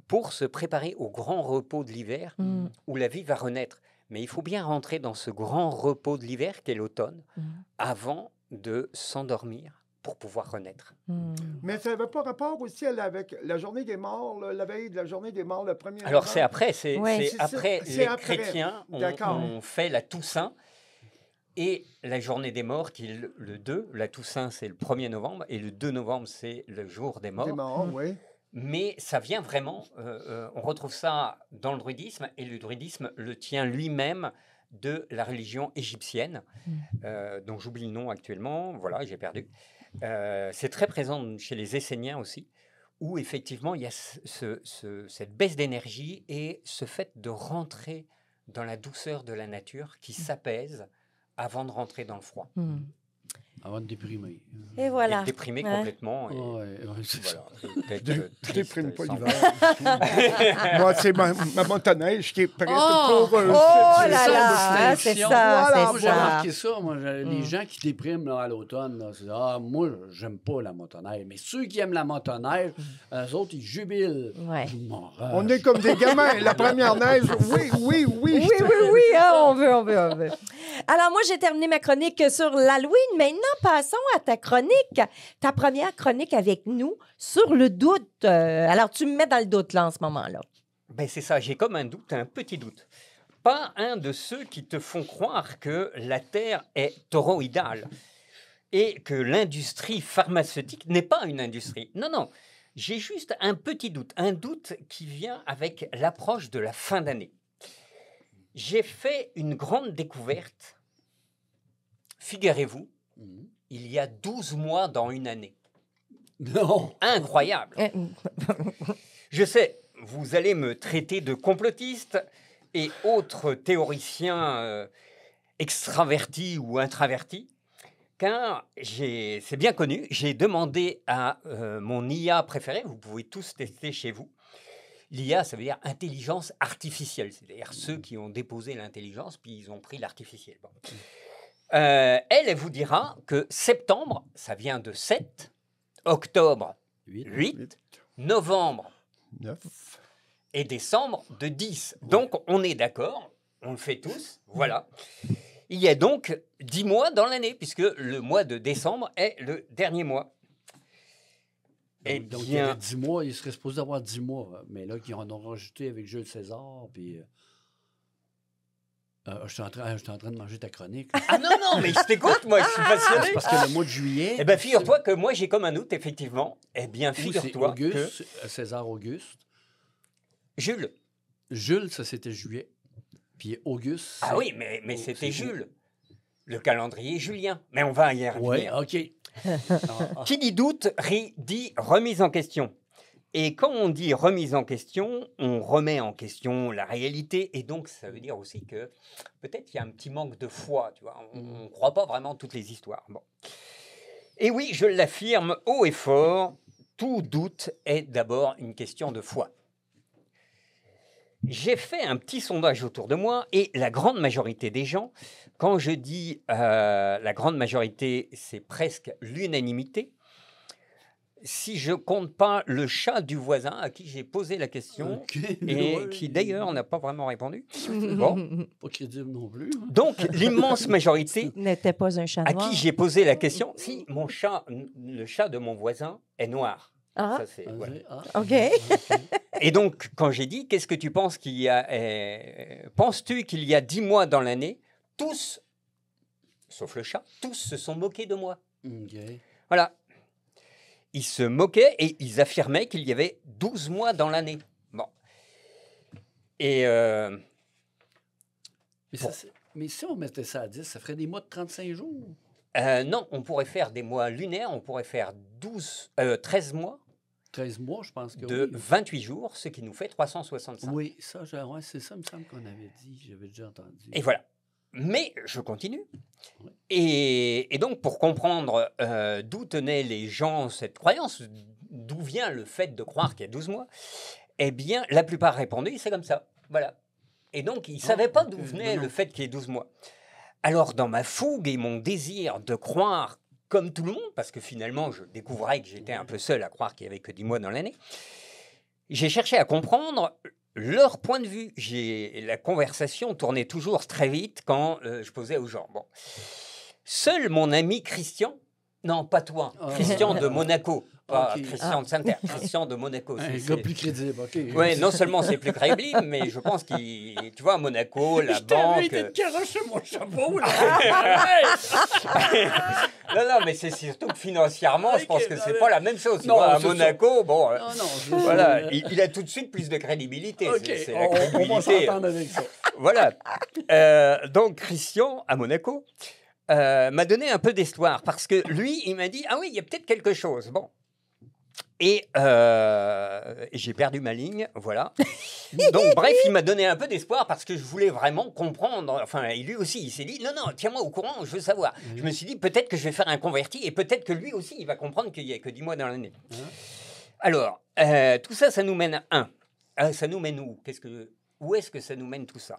pour se préparer au grand repos de l'hiver où la vie va renaître. Mais il faut bien rentrer dans ce grand repos de l'hiver qu'est l'automne avant de s'endormir pour pouvoir renaître. Mais ça n'avait pas rapport aussi avec la journée des morts, là, la veille de la journée des morts, le 1er Alors c'est novembre? après, c'est Ouais. C'est après ça, c'est les après. chrétiens D'accord. ont fait la Toussaint. Et la journée des morts, qui est le 2, la Toussaint, c'est le 1er novembre, et le 2 novembre, c'est le jour des morts. Des morts, oui. Mais ça vient vraiment, on retrouve ça dans le druidisme, et le druidisme le tient lui-même de la religion égyptienne, dont j'oublie le nom actuellement, voilà, j'ai perdu. C'est très présent chez les Esséniens aussi, où effectivement il y a cette baisse d'énergie et ce fait de rentrer dans la douceur de la nature qui s'apaise avant de rentrer dans le froid. Avant de déprimer. Et voilà. Et déprimer complètement. Et Voilà. Déprime pas sans- l'hiver. Moi, c'est ma motoneige qui est prête pour... Oh là ça, là, c'est distinction. ça, Voilà, Moi, c'est j'ai ça. remarqué ça. Moi, les gens qui dépriment là, à l'automne, là, c'est moi, j'aime pas la motoneige. Mais ceux qui aiment la motoneige, eux autres, ils jubilent. Ouais. Je m'enrage. On est comme des gamins. La première neige, oui. Oui, hein, on veut. Alors, moi, j'ai terminé ma chronique sur l'Halloween. Maintenant, passons à ta chronique. Ta première chronique avec nous sur le doute. Alors, tu me mets dans le doute, là, en ce moment-là. Ben c'est ça, j'ai comme un doute, un petit doute. Pas un de ceux qui te font croire que la Terre est toroïdale et que l'industrie pharmaceutique n'est pas une industrie. Non. J'ai juste un petit doute, un doute qui vient avec l'approche de la fin d'année. J'ai fait une grande découverte. Figurez-vous, il y a 12 mois dans une année. Non. Incroyable. Je sais, vous allez me traiter de complotiste et autres théoriciens extravertis ou introvertis, car c'est bien connu, j'ai demandé à mon IA préféré, vous pouvez tous tester chez vous. L'IA, ça veut dire intelligence artificielle, c'est-à-dire ceux qui ont déposé l'intelligence, puis ils ont pris l'artificiel. Bon. Elle vous dira que septembre, ça vient de 7, octobre, 8, novembre, 9. et décembre, de 10. Donc, on est d'accord, on le fait tous, voilà. Il y a donc 10 mois dans l'année, puisque le mois de décembre est le dernier mois. Donc, il y avait 10 mois, il serait supposé avoir 10 mois, mais là, ils en ont rajouté avec Jules César, puis... je suis en train de manger ta chronique. Ah non, mais je t'écoute, moi, je suis passionné. C'est parce que le mois de juillet... Eh bien, figure-toi que moi, j'ai comme un doute, effectivement. Eh bien, c'est figure-toi que... Auguste, César Auguste. Jules. Jules, ça, c'était juillet. Puis Auguste... Ah oui, mais c'était Jules. Le calendrier julien. Mais on va y revenir. Oui, OK. Qui dit doute, dit remise en question. Et quand on dit remise en question, on remet en question la réalité. Et donc, ça veut dire aussi que peut-être qu'il y a un petit manque de foi. Tu vois, on ne croit pas vraiment toutes les histoires. Bon. Et oui, je l'affirme haut et fort, tout doute est d'abord une question de foi. J'ai fait un petit sondage autour de moi et la grande majorité des gens, quand je dis la grande majorité, c'est presque l'unanimité. Si je compte pas le chat du voisin à qui j'ai posé la question et qui d'ailleurs n'a pas vraiment répondu. Bon. Pas crédible non plus. Donc l'immense majorité N'était pas un chat à noir. qui j'ai posé la question, si mon chat, le chat de mon voisin est noir. Ah, Ça, c'est, voilà. OK. Et donc, quand j'ai dit, qu'est-ce que tu penses qu'il y a penses-tu qu'il y a 10 mois dans l'année, tous, sauf le chat, tous se sont moqués de moi. OK. Voilà. Ils se moquaient et ils affirmaient qu'il y avait 12 mois dans l'année. Bon. Et... Mais si on mettait ça à 10, ça ferait des mois de 35 jours. non, on pourrait faire des mois lunaires, on pourrait faire 13 mois 13 mois, je pense que de oui. 28 jours, ce qui nous fait 365. Oui, ça, ouais, c'est ça, il me semble qu'on avait dit, j'avais déjà entendu. Et voilà. Mais je continue. Et donc, pour comprendre d'où tenaient les gens cette croyance, d'où vient le fait de croire qu'il y a 12 mois, eh bien, la plupart répondaient, c'est comme ça. Voilà. Et donc, ils ne savaient pas d'où venait le fait qu'il y ait 12 mois. Alors, dans ma fougue et mon désir de croire comme tout le monde, parce que finalement, je découvrais que j'étais un peu seul à croire qu'il n'y avait que 10 mois dans l'année, j'ai cherché à comprendre leur point de vue. La conversation tournait toujours très vite quand je posais aux gens. Bon. Seul mon ami Christian, non, pas toi, Christian de Monaco. pas Ok. Christian de Sainte-Terre, Christian de Monaco. Un gars plus crédible, OK. Oui, non seulement c'est plus crédible, mais je pense qu'il. Tu vois, à Monaco, la banque. carocher mon chapeau, Non, mais c'est surtout que financièrement, je pense Ok, que non, c'est mais- pas la même chose. Tu Non, vois, à c'est Monaco, bon. Non, Voilà, il a tout de suite plus de crédibilité. OK, C'est la on va crédibilité. s'entendre avec ça. Voilà. Donc, Christian, à Monaco, m'a donné un peu d'histoire parce que lui, il m'a dit, ah oui, il y a peut-être quelque chose. Bon. Et j'ai perdu ma ligne, voilà. Donc, bref, il m'a donné un peu d'espoir parce que je voulais vraiment comprendre. Enfin, et lui aussi, il s'est dit, non, tiens-moi au courant, je veux savoir. Je me suis dit, peut-être que je vais faire un converti et peut-être que lui aussi, il va comprendre qu'il n'y a que 10 mois dans l'année. Alors, tout ça, ça nous mène à ça nous mène où? Où est-ce que ça nous mène tout ça?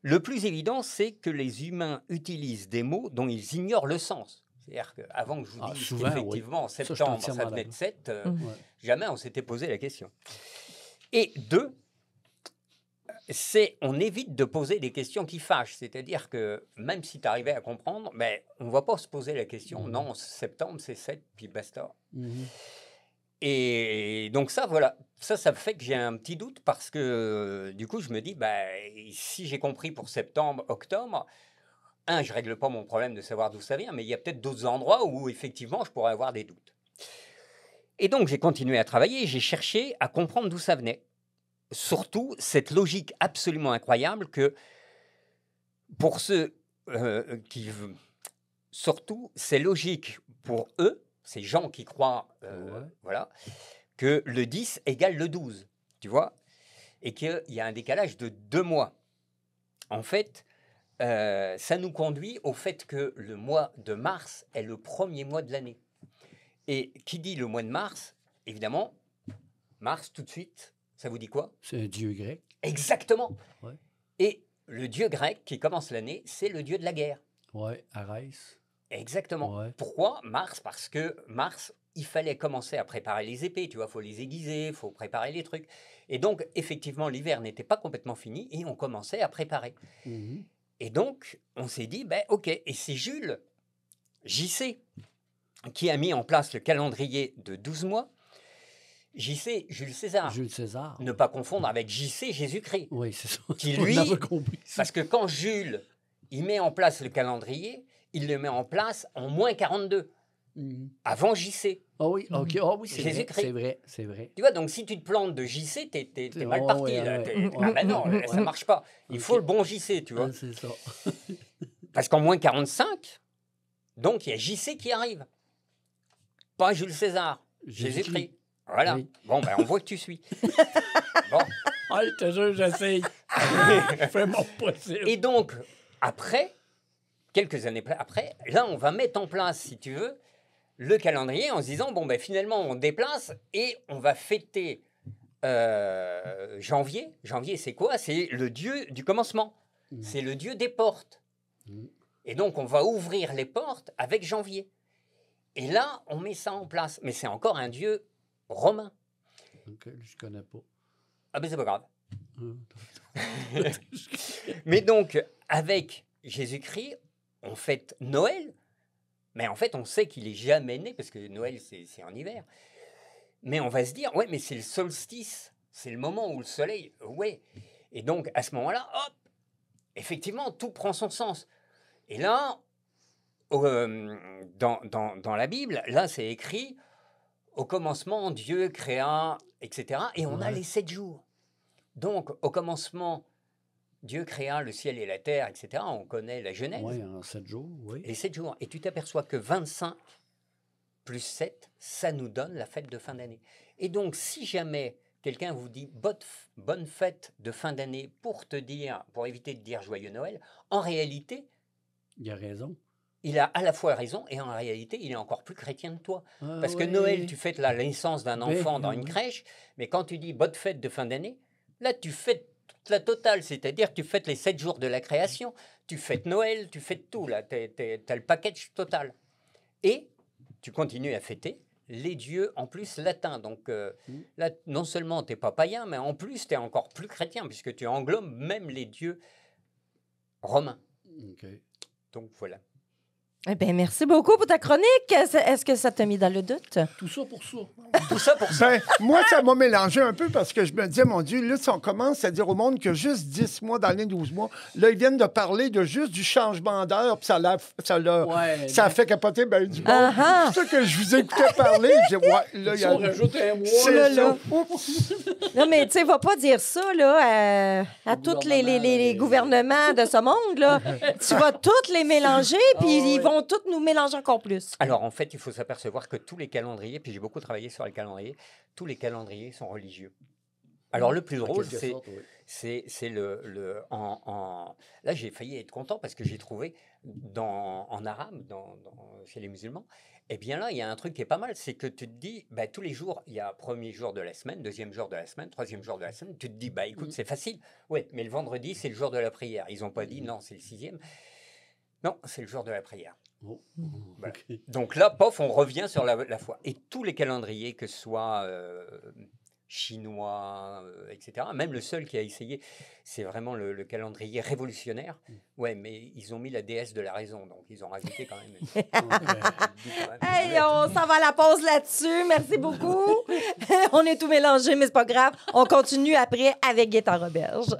Le plus évident, c'est que les humains utilisent des mots dont ils ignorent le sens. C'est-à-dire qu'avant que je vous dise souvent, qu'effectivement, en Ça, je suis septembre, entièrement ça venait de d'accord. 7, Ouais. jamais on s'était posé la question. Et 2, on évite de poser des questions qui fâchent. C'est-à-dire que même si tu arrivais à comprendre, on ne va pas se poser la question. Non, septembre, c'est 7, puis basta. Mhm. Et donc ça, voilà, ça fait que j'ai un petit doute parce que du coup, je me dis, si j'ai compris pour septembre, octobre, je ne règle pas mon problème de savoir d'où ça vient, mais il y a peut-être d'autres endroits où effectivement, je pourrais avoir des doutes. Et donc, j'ai continué à travailler, j'ai cherché à comprendre d'où ça venait. Surtout, cette logique absolument incroyable que pour ceux surtout, c'est logique pour eux, ces gens qui croient voilà, que le 10 égale le 12, tu vois, et qu'il y a un décalage de 2 mois. En fait, ça nous conduit au fait que le mois de mars est le premier mois de l'année. Et qui dit le mois de mars, évidemment, Mars, tout de suite, ça vous dit quoi? C'est un dieu grec. Exactement. Ouais. Et le dieu grec qui commence l'année, c'est le dieu de la guerre. Oui, Arès. Exactement. Ouais. Pourquoi Mars? Parce que Mars, il fallait commencer à préparer les épées, tu vois, il faut les aiguiser, il faut préparer les trucs. Et donc, effectivement, l'hiver n'était pas complètement fini et on commençait à préparer. Mhm. Et donc, on s'est dit, OK, et c'est Jules, JC, qui a mis en place le calendrier de 12 mois. JC, Jules César. Jules César. Ne pas confondre avec JC, Jésus-Christ. Oui, c'est ça. Qui, On lui, avait compris ça. Parce que quand Jules, il met en place le calendrier, il le met en place en moins 42, Mhm. avant JC. Ah oui, OK. Ah oui, c'est vrai, Jésus-Christ. c'est vrai, c'est vrai. Tu vois, donc si tu te plantes de JC, t'es mal Oh, parti. ouais, Là. ouais. Ah ben non, Ouais. ça marche pas. Il faut Ok. le bon JC, tu vois. Ah, c'est ça. Parce qu'en moins 45, donc il y a JC qui arrive. Pas Jules César, Jésus-Christ. Voilà. Oui. Bon, on voit que tu suis. Bon. Ah, je te jure, j'essaye. Fais mon possible. Et donc, après, quelques années après, là, on va mettre en place, si tu veux, le calendrier en se disant, finalement, on déplace et on va fêter janvier. Janvier, c'est quoi? C'est le dieu du commencement. Mhm. C'est le dieu des portes. Mhm. Et donc, on va ouvrir les portes avec janvier. Et là, on met ça en place. Mais c'est encore un dieu romain. OK, je connais pas. Ah ben, c'est pas grave. Hum. Mais donc, avec Jésus-Christ, on fête Noël. Mais en fait, on sait qu'il est jamais né, parce que Noël, c'est en hiver. Mais on va se dire, ouais, mais c'est le solstice. C'est le moment où le soleil... Ouais. Et donc, à ce moment-là, hop, effectivement, tout prend son sens. Et là, dans la Bible, là, c'est écrit, au commencement, Dieu créa, etc. Et on a Ouais. les 7 jours. Donc, au commencement, Dieu créa le ciel et la terre, etc. On connaît la Genèse. Oui, en 7 jours, oui. Les 7 jours. Et tu t'aperçois que 25 plus 7, ça nous donne la fête de fin d'année. Et donc, si jamais quelqu'un vous dit bonne fête de fin d'année pour éviter de dire joyeux Noël, en réalité, Il a raison. il a à la fois raison et en réalité, il est encore plus chrétien que toi. Ah, Parce que ouais. Noël, tu fêtes la naissance d'un Ben, enfant dans une oui. crèche, mais quand tu dis bonne fête de fin d'année, là, tu fêtes toute la totale, c'est-à-dire que tu fêtes les 7 jours de la création, tu fêtes Noël, tu fêtes tout, là, tu as le package total. Et tu continues à fêter les dieux en plus latins. Donc là, non seulement tu n'es pas païen, mais en plus, tu es encore plus chrétien, puisque tu englobes même les dieux romains. OK. Donc voilà. Eh bien, merci beaucoup pour ta chronique. Est-ce que ça t'a mis dans le doute? Tout ça pour ça. Tout ça pour ça. Ben, moi, ça m'a mélangé un peu parce que je me disais, mon Dieu, là, si on commence à dire au monde que juste 10 mois dans les 12 mois, là, ils viennent de parler de juste du changement d'heure, puis ça a fait capoter ben, du monde. C'est ça que je vous écoutais parler. Je dis, ouais, là, il y a... on rajoute un mois. C'est ça. Non, mais tu sais, va pas dire ça là, à tous les gouvernements de ce monde. Là. Tu vas tous les mélanger, puis ils vont tous nous mélanger encore plus. Alors, en fait, il faut s'apercevoir que tous les calendriers, puis j'ai beaucoup travaillé sur les calendriers, tous les calendriers sont religieux. Alors, le plus drôle, c'est Là, j'ai failli être content parce que j'ai trouvé en arabe, chez les musulmans, eh bien là, il y a un truc qui est pas mal, c'est que tu te dis, bah, tous les jours, il y a premier jour de la semaine, deuxième jour de la semaine, troisième jour de la semaine, tu te dis, bah écoute, c'est facile. Oui, mais le vendredi, c'est le jour de la prière. Ils n'ont pas dit, non, c'est le 6e. Non, c'est le jour de la prière. Oh. Voilà. Donc là, pof, on revient sur la foi. Et tous les calendriers, que ce soit chinois, etc., même le seul qui a essayé, c'est vraiment le calendrier révolutionnaire. Ouais, mais ils ont mis la déesse de la raison, donc ils ont rajouté quand même. Hey, on s'en va à la pause là-dessus. Merci beaucoup. On est tout mélangé, mais c'est pas grave. On continue après avec Gaétan Roberge.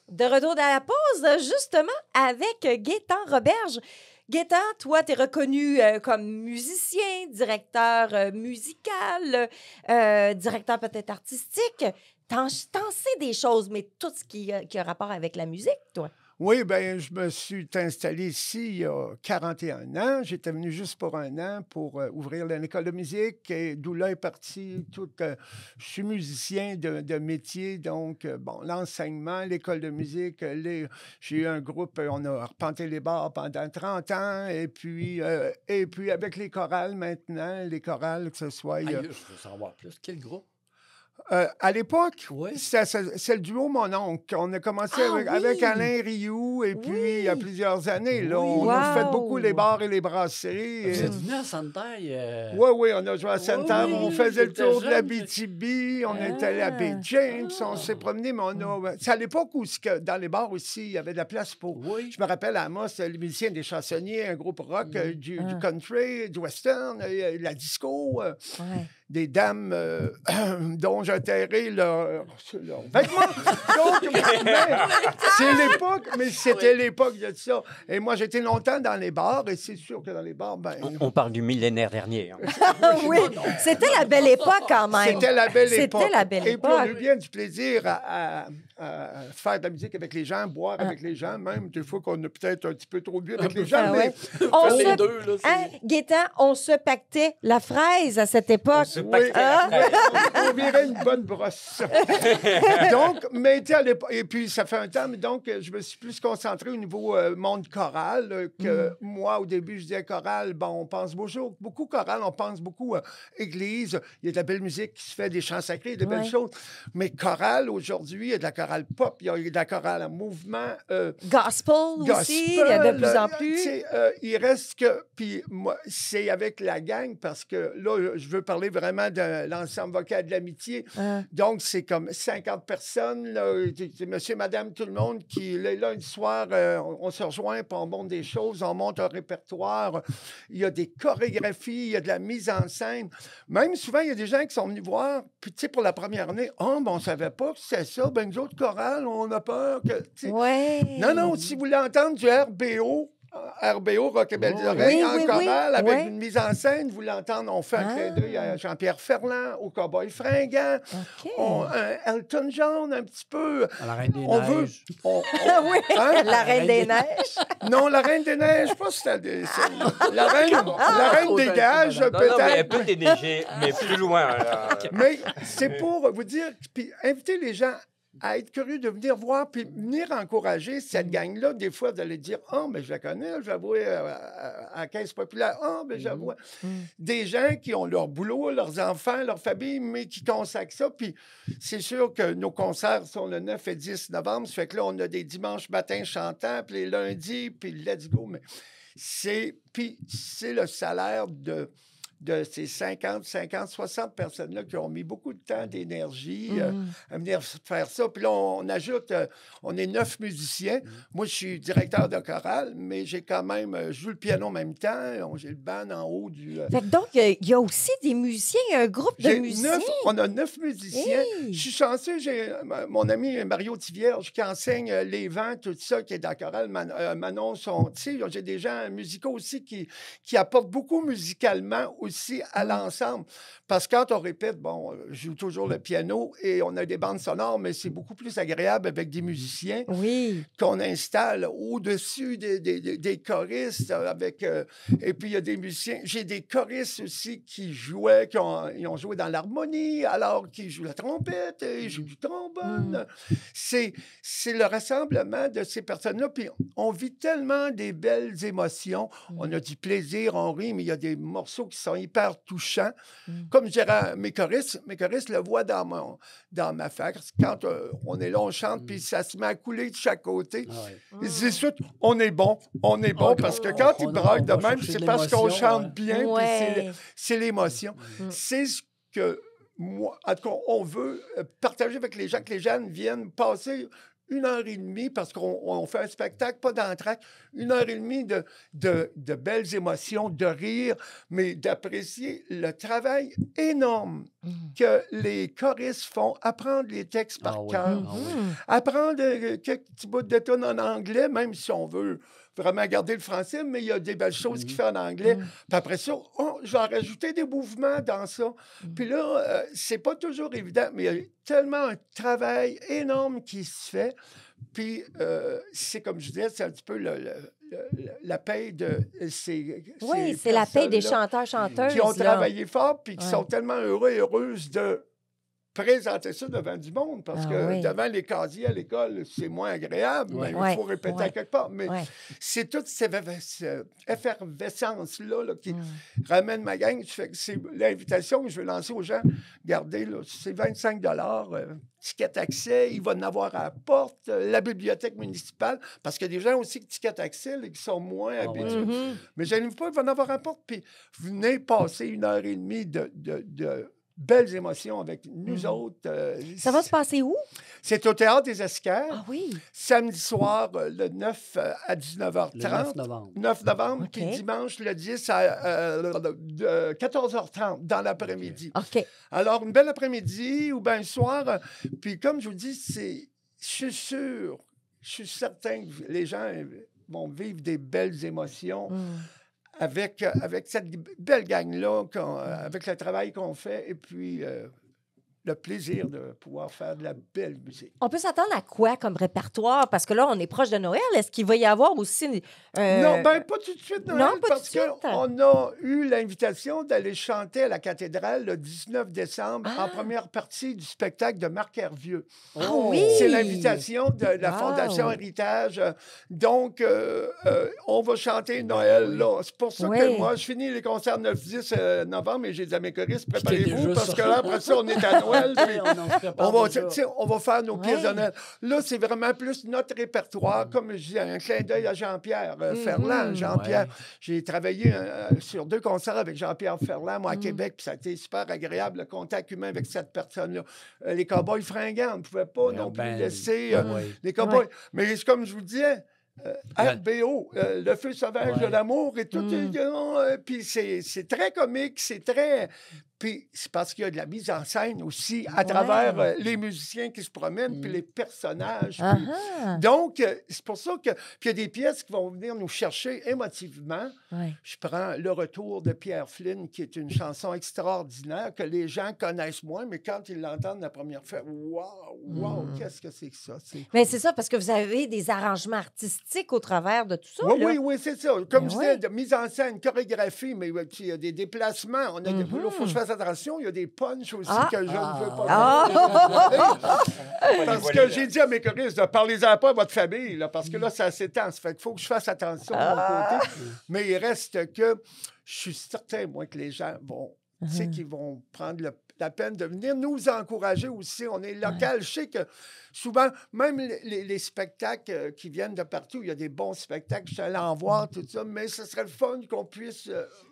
De retour dans la pause, justement, avec Gaétan Roberge. Gaétan, toi, tu es reconnu comme musicien, directeur musical, directeur peut-être artistique. T'en sais des choses, mais tout ce qui a rapport avec la musique, toi. Oui, bien, je me suis installé ici il y a 41 ans. J'étais venu juste pour un an pour ouvrir l'école de musique et d'où là est parti tout. Je suis musicien de métier, donc, bon, l'enseignement, l'école de musique. J'ai eu un groupe, on a arpenté les bars pendant 30 ans et puis avec les chorales maintenant, les chorales, que ce soit. Je veux savoir plus. Quel groupe? À l'époque, Oui. c'est le duo Mon Oncle. On a commencé avec Alain Rioux, et puis il y a plusieurs années, là, on a fait beaucoup les bars et les brasseries. Vous êtes venu à Santerre? Oui, on a joué à Santerre, on faisait le tour de la jeune. BTB, on était allé à Bay James, on s'est promené, mais c'est à l'époque où, dans les bars aussi, il y avait de la place pour... Oui. Je me rappelle à Amos, les musiciens des chansonniers, un groupe rock, du country, du western, la disco... des dames dont j'ai enterré leurs vêtements. Donc, c'est l'époque, mais c'était l'époque de ça. Et moi, j'étais longtemps dans les bars, et c'est sûr que dans les bars, ben... On parle du millénaire dernier. Hein. Oui, c'était la belle époque quand même. C'était la belle époque. C'était la belle et puis, on a eu époque. bien du plaisir à faire de la musique avec les gens, boire avec les gens, même des fois qu'on a peut-être un petit peu trop bu avec les gens, mais... On Les se... deux, là, c'est- Hein, Gaétan, on se pactait la fraise à cette époque. Oui, on virait une bonne brosse. Donc, mais tu sais, à l'époque, et puis ça fait un temps, mais donc je me suis plus concentré au niveau monde choral que moi, au début, je disais choral, bon, on pense beaucoup choral, on pense beaucoup église, il y a de la belle musique qui se fait, des chants sacrés, de belles choses, mais choral, aujourd'hui, il y a de la chorale pop, il y a de la chorale en mouvement. Gospel aussi, il y a de plus en plus. Il reste que, puis moi, c'est avec la gang, parce que là, je veux parler vraiment de l'ensemble vocal de l'amitié. Donc, c'est comme 50 personnes, là, monsieur, madame, tout le monde, qui, là, lundi soir, on se rejoint, puis on monte des choses, on monte un répertoire. Il y a des chorégraphies, il y a de la mise en scène. Même souvent, il y a des gens qui sont venus voir, puis tu sais, pour la première année, « Oh, ben, on savait pas que c'était ça. Ben, nous autres, chorales, on a peur que... » Non, si vous voulez entendre du RBO, Rock et Belles Oreilles, en chorale, avec une mise en scène, vous l'entendez, on fait un clin d'œil à Jean-Pierre Ferland, au Cowboy Fringant, Elton John, un petit peu. À la Reine des Neiges. La Reine des Neiges. Non, la Reine des Neiges, pas la Reine des Gages, peut-être. Elle peut déneiger, mais plus loin. Là. Mais c'est pour vous dire, puis inviter les gens à être curieux de venir voir, puis venir encourager cette gang-là. Des fois, d'aller dire « Ah, mais je la connais, je la vois à la Caisse populaire. Ah, mais je la vois. » Des gens qui ont leur boulot, leurs enfants, leur famille, mais qui consacrent ça. Puis c'est sûr que nos concerts sont le 9 et 10 novembre. Ça fait que là, on a des dimanches matins chantants, puis les lundis, puis let's go. Mais c'est le salaire de ces 50, 60 personnes-là qui ont mis beaucoup de temps, d'énergie à venir faire ça. Puis là, on ajoute, on est 9 musiciens. Moi, je suis directeur de chorale, mais j'ai quand même, je joue le piano en même temps. J'ai le band en haut du... Fait que donc, il y a aussi des musiciens, un groupe de musiciens. On a 9 musiciens. Hey! Je suis chanceux, j'ai mon ami Mario Tivierge qui enseigne les vents, tout ça, qui est dans la chorale. Manon, j'ai des gens musicaux aussi qui apportent beaucoup musicalement aussi à l'ensemble. Parce que quand on répète, bon, je joue toujours le piano et on a des bandes sonores, mais c'est beaucoup plus agréable avec des musiciens qu'on installe au-dessus des choristes. Et puis, il y a des musiciens. J'ai des choristes aussi qui jouaient, ils ont joué dans l'harmonie, alors qu'ils jouent la trompette, ils jouent du trombone. C'est le rassemblement de ces personnes-là. Puis, on vit tellement des belles émotions. On a du plaisir, on rit, mais il y a des morceaux qui sont hyper touchants. Comme je dirais, mes choristes le voient dans ma face. Quand on est là, on chante, puis ça se met à couler de chaque côté. Ils se disent tout, on est bon, parce que quand ils braquent de même, c'est parce qu'on chante bien, puis c'est l'émotion. C'est ce que moi, en tout cas, on veut partager avec les gens, que les gens viennent passer 1h30, parce qu'on fait un spectacle, pas d'entracte, 1h30 de belles émotions, de rire, mais d'apprécier le travail énorme que les choristes font, apprendre les textes par cœur, apprendre quelques petits bouts de tonnes en anglais, même si on veut vraiment garder le français, mais il y a des belles choses qu'il fait en anglais. Puis après ça, je vais en rajouter des mouvements dans ça. Puis là, c'est pas toujours évident, mais il y a tellement un travail énorme qui se fait. Puis c'est comme je disais, c'est un petit peu la paye de ces c'est la paye des chanteurs-chanteuses. Qui ont travaillé fort, puis qui sont tellement heureux et heureuses de présenter ça devant du monde, parce que devant les casiers à l'école, c'est moins agréable, mais il faut répéter à quelque part. Mais c'est toute cette effervescence-là qui ramène ma gang. C'est l'invitation que je veux lancer aux gens. Regardez, là, c'est 25 ticket accès, il va en avoir à la porte, la bibliothèque municipale, parce qu'il y a des gens aussi qui ticket accès là, qui sont moins habitués. Mais je n'aime pas, il va en avoir à la porte, puis venez passer 1h30 de belles émotions avec nous autres. Ça va se passer où? C'est au Théâtre des Esquerres. Ah oui? Samedi soir, le 9 à 19h30. Le 9 novembre. 9 novembre, puis dimanche, le 10 à 14h30 dans l'après-midi. OK. Alors, une belle après-midi ou bien le soir. Puis comme je vous dis, je suis certain que les gens vont vivre des belles émotions. Avec cette belle gang-là, avec le travail qu'on fait, et puis le plaisir de pouvoir faire de la belle musique. On peut s'attendre à quoi comme répertoire? Parce que là, on est proche de Noël. Est-ce qu'il va y avoir aussi... Non, bien, pas tout de suite, Noël, non, pas parce tout de suite. qu'on a eu l'invitation d'aller chanter à la cathédrale le 19 décembre en première partie du spectacle de Marc Hervieux. Ah oui! C'est l'invitation de la Fondation Héritage. Donc, on va chanter Noël, là. C'est pour ça que moi, je finis les concerts 9-10 novembre et j'ai dit à mes choristes, préparez-vous, parce que là, après ça, on est à Noël. On va faire nos pièces de Noël. Là, c'est vraiment plus notre répertoire, comme je dis, un clin d'œil à Jean-Pierre Ferland. Jean-Pierre, j'ai travaillé sur 2 concerts avec Jean-Pierre Ferland, moi, à Québec, puis ça a été super agréable, le contact humain avec cette personne-là. Les Cowboys fringants, on ne pouvait pas non plus laisser les Cowboys. Mais c'est comme je vous disais, RBO, Le Feu sauvage de l'amour, et tout. Puis c'est très comique, c'est très... Puis c'est parce qu'il y a de la mise en scène aussi à travers les musiciens qui se promènent, puis les personnages. Donc, c'est pour ça que... Puis il y a des pièces qui vont venir nous chercher émotivement. Je prends Le Retour de Pierre Flynn, qui est une chanson extraordinaire que les gens connaissent moins, mais quand ils l'entendent la première fois, wow, qu'est-ce que c'est que ça? Mais c'est ça, parce que vous avez des arrangements artistiques au travers de tout ça. Oui, c'est ça. Comme je disais, de mise en scène, chorégraphie, mais il y a des déplacements. On a des boulots, il faut que je fasse attention, il y a des punchs aussi que je ne veux pas. Parce que j'ai dit à mes choristes, parlez-en pas à votre famille, là, parce que là, ça s'étend. Ça fait qu'il faut que je fasse attention de mon côté. Mais il reste que je suis certain, moi, que les gens vont tu sais, qui vont prendre la peine de venir nous encourager aussi. On est local. Je sais que souvent, même les spectacles qui viennent de partout, il y a des bons spectacles, je suis allé en voir, tout ça, mais ce serait le fun qu'on puisse...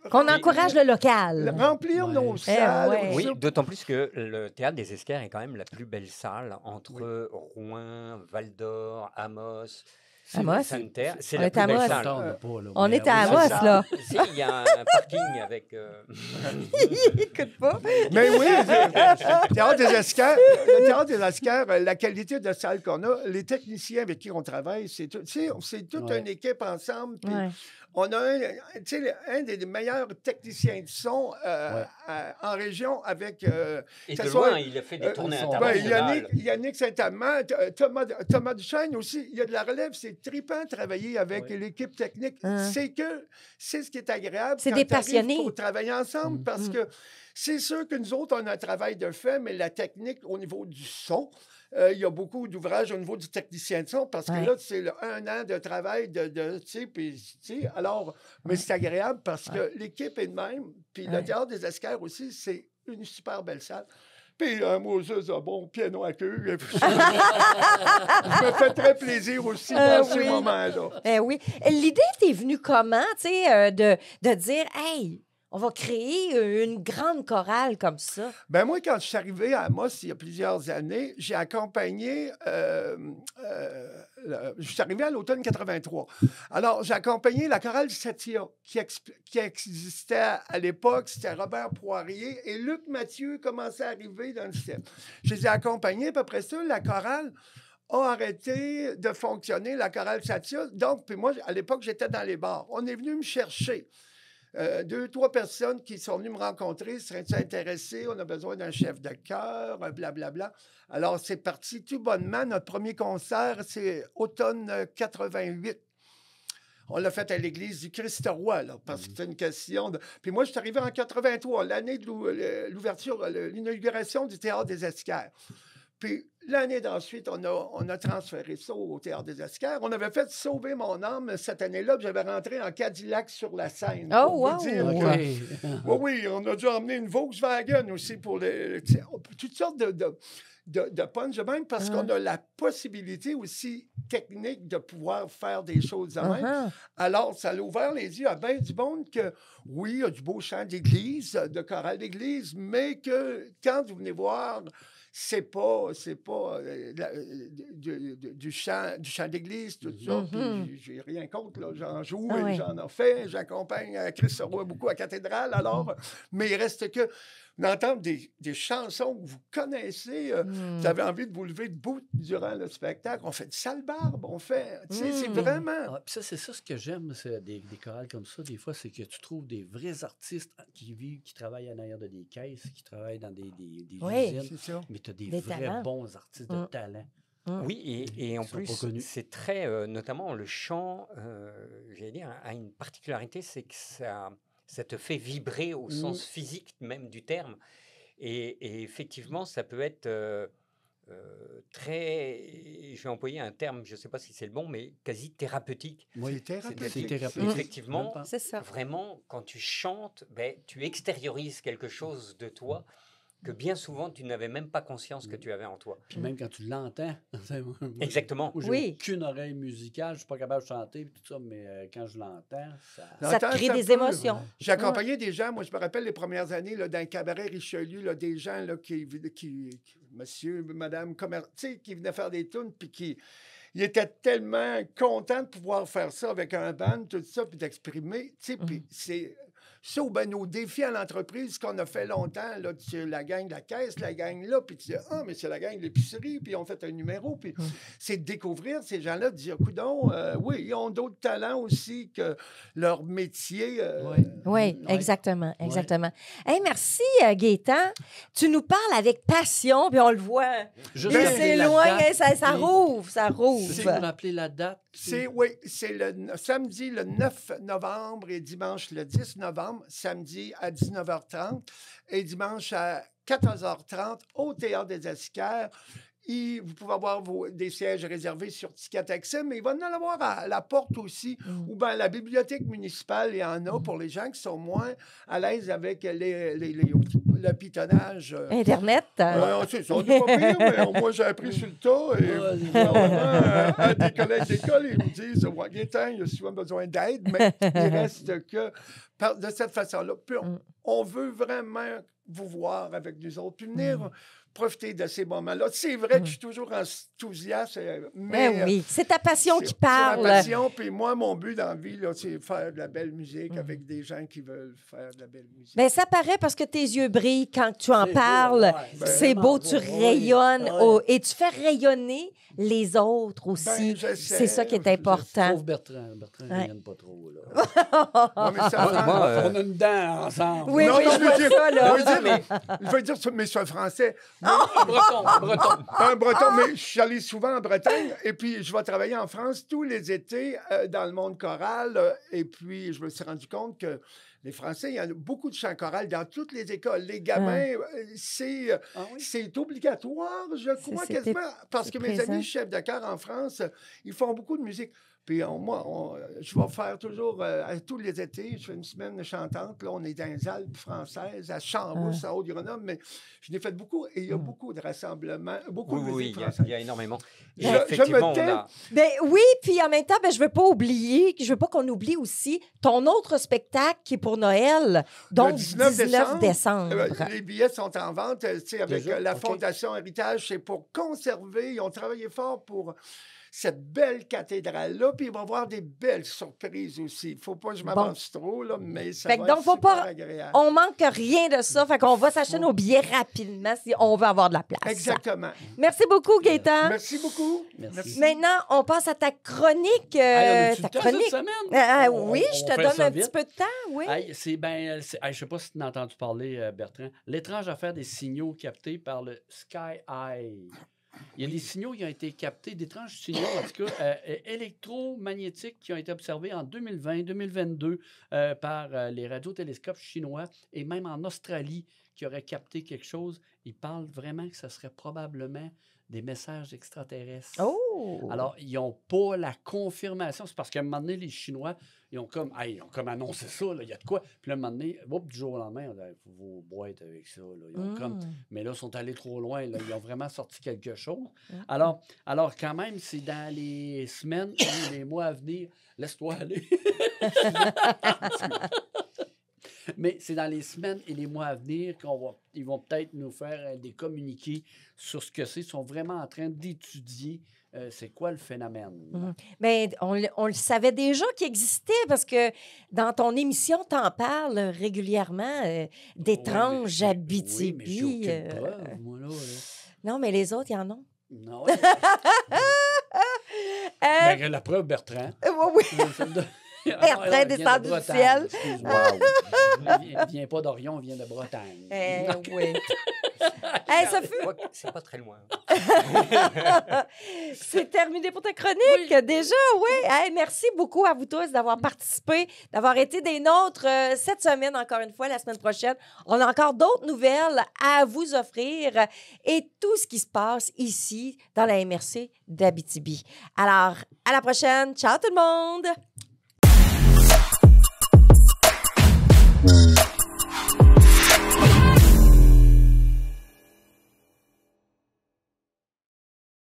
Qu'on encourage le local. Remplir nos salles. ouais. Oui, d'autant plus que le Théâtre des Esquerres est quand même la plus belle salle entre Rouen, Val-d'Or, Amos, Amos? Sainte-Terre. C'est On la est plus à belle Amos. salle. On est à oui, Amos, c'est là. Il y a un parking avec... Écoute pas. Mais oui, le Théâtre des Esquerres, la qualité de salle qu'on a, les techniciens avec qui on travaille, c'est toute une équipe ensemble. Puis on a un des meilleurs techniciens de son en région avec... Et de loin, il a fait des tournées internationales. Yannick Saint-Amand, Thomas Duchesne aussi, il y a de la relève, c'est trippant de travailler avec l'équipe technique. C'est ce qui est agréable. C'est des passionnés. Il faut travailler ensemble parce que c'est sûr que nous autres, on a un travail de fait, mais la technique au niveau du son, il y a beaucoup d'ouvrages au niveau du technicien de son parce que là, c'est un an de travail alors, mais c'est agréable parce que l'équipe est de même. Puis le Théâtre des Esquerres aussi, c'est une super belle salle. Puis Moses a bon piano à queue. Ça me fait très plaisir aussi dans ces moments-là. Oui. L'idée t'est venue comment, tu sais, de dire, hey, on va créer une grande chorale comme ça? Ben moi, quand je suis arrivé à Amos il y a plusieurs années, j'ai accompagné... je suis arrivé à l'automne 83. Alors, j'ai accompagné la chorale Satia, qui existait à l'époque. C'était Robert Poirier et Luc Mathieu commençait à arriver dans le système. Je les ai accompagnés, puis après ça, la chorale a arrêté de fonctionner, la chorale Satia. Donc, puis moi, à l'époque, j'étais dans les bars. On est venu me chercher. 2, 3 personnes qui sont venues me rencontrer, seraient intéressées, on a besoin d'un chef de chœur, blablabla. Alors, c'est parti tout bonnement. Notre premier concert, c'est automne 88. On l'a fait à l'église du Christ-Roi, là, parce que c'est une question de... Puis moi, je suis arrivé en 83, l'année de l'ouverture, l'inauguration du Théâtre des Esquerres. Puis l'année d'ensuite, on a transféré ça au Théâtre des Esquerres. On avait fait Sauver mon âme cette année-là, puis j'avais rentré en Cadillac sur la scène. Oh, wow! Oui, on a dû emmener une Volkswagen aussi pour toutes sortes de punch même, parce qu'on a la possibilité aussi technique de pouvoir faire des choses de même. Alors, ça a ouvert les yeux à bien du monde que, oui, il y a du beau chant d'église, de chorale d'église, mais que quand vous venez voir... C'est pas du chant d'église, tout ça. Puis j'ai rien contre, là. J'en joue et j'en ai fait. J'accompagne Christ Roy beaucoup à Cathédrale, alors. Mais il reste que d'entendre des chansons que vous connaissez. Vous avez envie de vous lever debout durant le spectacle. On fait du sale-barbe, on fait... Tu sais, c'est vraiment... C'est ça ce que j'aime, des chorales comme ça, des fois, c'est que tu trouves des vrais artistes qui travaillent en arrière de des caisses, qui travaillent dans des usines. C'est ça. Mais tu as des vrais talents. bons artistes de talent. Oui, et en plus, c'est très... notamment le chant, j'allais dire, a une particularité, c'est que ça te fait vibrer au sens physique même du terme. Et effectivement, ça peut être très... Je vais employer un terme, je ne sais pas si c'est le bon, mais quasi thérapeutique. Oui, thérapeutique. Effectivement, c'est ça. Vraiment, quand tu chantes, tu extériorises quelque chose de toi que bien souvent, tu n'avais même pas conscience que tu avais en toi. Puis même quand tu l'entends. Exactement. J'ai aucune oreille musicale, je ne suis pas capable de chanter, tout ça, mais quand je l'entends, ça te crée des émotions. J'ai accompagné des gens, moi je me rappelle les premières années, là, dans le cabaret Richelieu, là, des gens là, qui monsieur, madame, qui venaient faire des tunes, puis qui... Il était tellement content de pouvoir faire ça avec un band, tout ça, puis d'exprimer. Puis c'est ça, nos défis à l'entreprise qu'on a fait longtemps, là, la gang de la caisse, la gang là, puis tu dis, mais c'est la gang de l'épicerie, puis on fait un numéro, puis c'est de découvrir ces gens-là, de dire, coudonc, oui, ils ont d'autres talents aussi que leur métier. Oui, exactement. Hey, merci, Gaétan. Tu nous parles avec passion, puis on le voit. C'est loin, ça rouvre. C'est pour rappeler la date. C'est le samedi le 9 novembre et dimanche le 10 novembre, samedi à 19h30 et dimanche à 14h30 au Théâtre des Esquerres. Vous pouvez avoir des sièges réservés sur Ticket Accès, mais il va en avoir à la porte aussi, ou bien la bibliothèque municipale, il y en a pour les gens qui sont moins à l'aise avec le pitonnage. Internet. C'est ça, on n'est pas pire, mais moi, j'ai appris sur le tas. Et à des collègues d'école, ils me disent « Gaétan, il a souvent besoin d'aide, mais il reste que de cette façon-là. Puis on veut vraiment vous voir avec nous autres, puis venir profiter de ces moments-là. C'est vrai que je suis toujours enthousiaste, mais oui, c'est ta passion qui c'est parle. ma passion, puis moi, mon but dans la vie, là, c'est faire de la belle musique avec des gens qui veulent faire de la belle musique. Bien, ça paraît parce que tes yeux brillent quand tu en C'est parles. beau, ouais, C'est beau, tu rayonnes et tu fais rayonner les autres aussi. C'est ça qui est important. Sauf Bertrand. Bertrand, il n'aime pas trop. Là. Ouais, mais ça, On a une dent ensemble. Oui, Non, oui, non, je vois ça, là. je veux dire, mais c'est un Français. Un breton. Un breton, mais je suis allé souvent en Bretagne et puis je vais travailler en France tous les étés dans le monde choral. Et puis, je me suis rendu compte que les Français, il y a beaucoup de chants chorales dans toutes les écoles. Les gamins, c'est obligatoire, je crois, quasiment. Parce que mes amis chefs de chœur en France, ils font beaucoup de musique. Puis moi, je vais faire toujours, tous les étés, je fais une semaine chantante. Là, on est dans les Alpes françaises, à Chambousse, à Haut-du-Grenoble, mais je l'ai fait beaucoup et il y a beaucoup de rassemblements, beaucoup de musique française. Il y a énormément. Et effectivement, on a... Ben oui, puis en même temps, je veux pas oublier, je veux pas qu'on oublie aussi ton autre spectacle qui est pour Noël, donc le 19 décembre. Les billets sont en vente, avec Déjà? la OK. Fondation Héritage, c'est pour conserver, ils ont travaillé fort pour cette belle cathédrale-là, puis il va y avoir des belles surprises aussi. Il ne faut pas que je m'avance trop, là, mais ça Fait va que donc, être faut super pas- agréable. On manque rien de ça, fait qu'on va s'acheter nos billets rapidement si on veut avoir de la place. Exactement. Merci beaucoup, Gaétan. Merci beaucoup. Merci. Maintenant, on passe à ta chronique. Hey, on a-tu Ta le temps chronique. cette semaine? Oui, On je te fait donne ça un vite. petit peu de temps, oui. Hey, je ne sais pas si tu as entendu parler, Bertrand. L'étrange affaire des signaux captés par le Sky Eye. Il y a des signaux qui ont été captés, d'étranges signaux, en tout cas, électromagnétiques qui ont été observés en 2020-2022 par les radiotélescopes chinois et même en Australie qui auraient capté quelque chose. Ils parlent vraiment que ce serait probablement des messages extraterrestres. Oh! Alors, ils n'ont pas la confirmation. C'est parce qu'à un moment donné, les Chinois, ils ont comme annoncé ça, là, il y a de quoi. Puis là, à un moment donné, du jour au lendemain, il faut vos boîtes avec ça. Là. Ils ont mais là, ils sont allés trop loin. Là. Ils ont vraiment sorti quelque chose. Alors, quand même, c'est dans les semaines ou les mois à venir. Laisse-toi aller. Mais c'est dans les semaines et les mois à venir qu'ils vont peut-être nous faire des communiqués sur ce que c'est. Ils sont vraiment en train d'étudier c'est quoi le phénomène. Mais on le savait déjà qu'il existait parce que dans ton émission, tu en parles régulièrement d'étranges Abitibi. Oui, mais j'ai aucune preuve, moi, là. Non, mais les autres, ils en ont. Non. Ben, la preuve, Bertrand. Oui. Bertrand descend du ciel. Il vient pas d'Orion, il vient de Bretagne. Oui. Hey, ça fut... C'est pas très loin. C'est terminé pour ta chronique, déjà, oui. Hey, merci beaucoup à vous tous d'avoir participé, d'avoir été des nôtres cette semaine, encore une fois, la semaine prochaine. On a encore d'autres nouvelles à vous offrir et tout ce qui se passe ici, dans la MRC d'Abitibi. Alors, à la prochaine. Ciao tout le monde!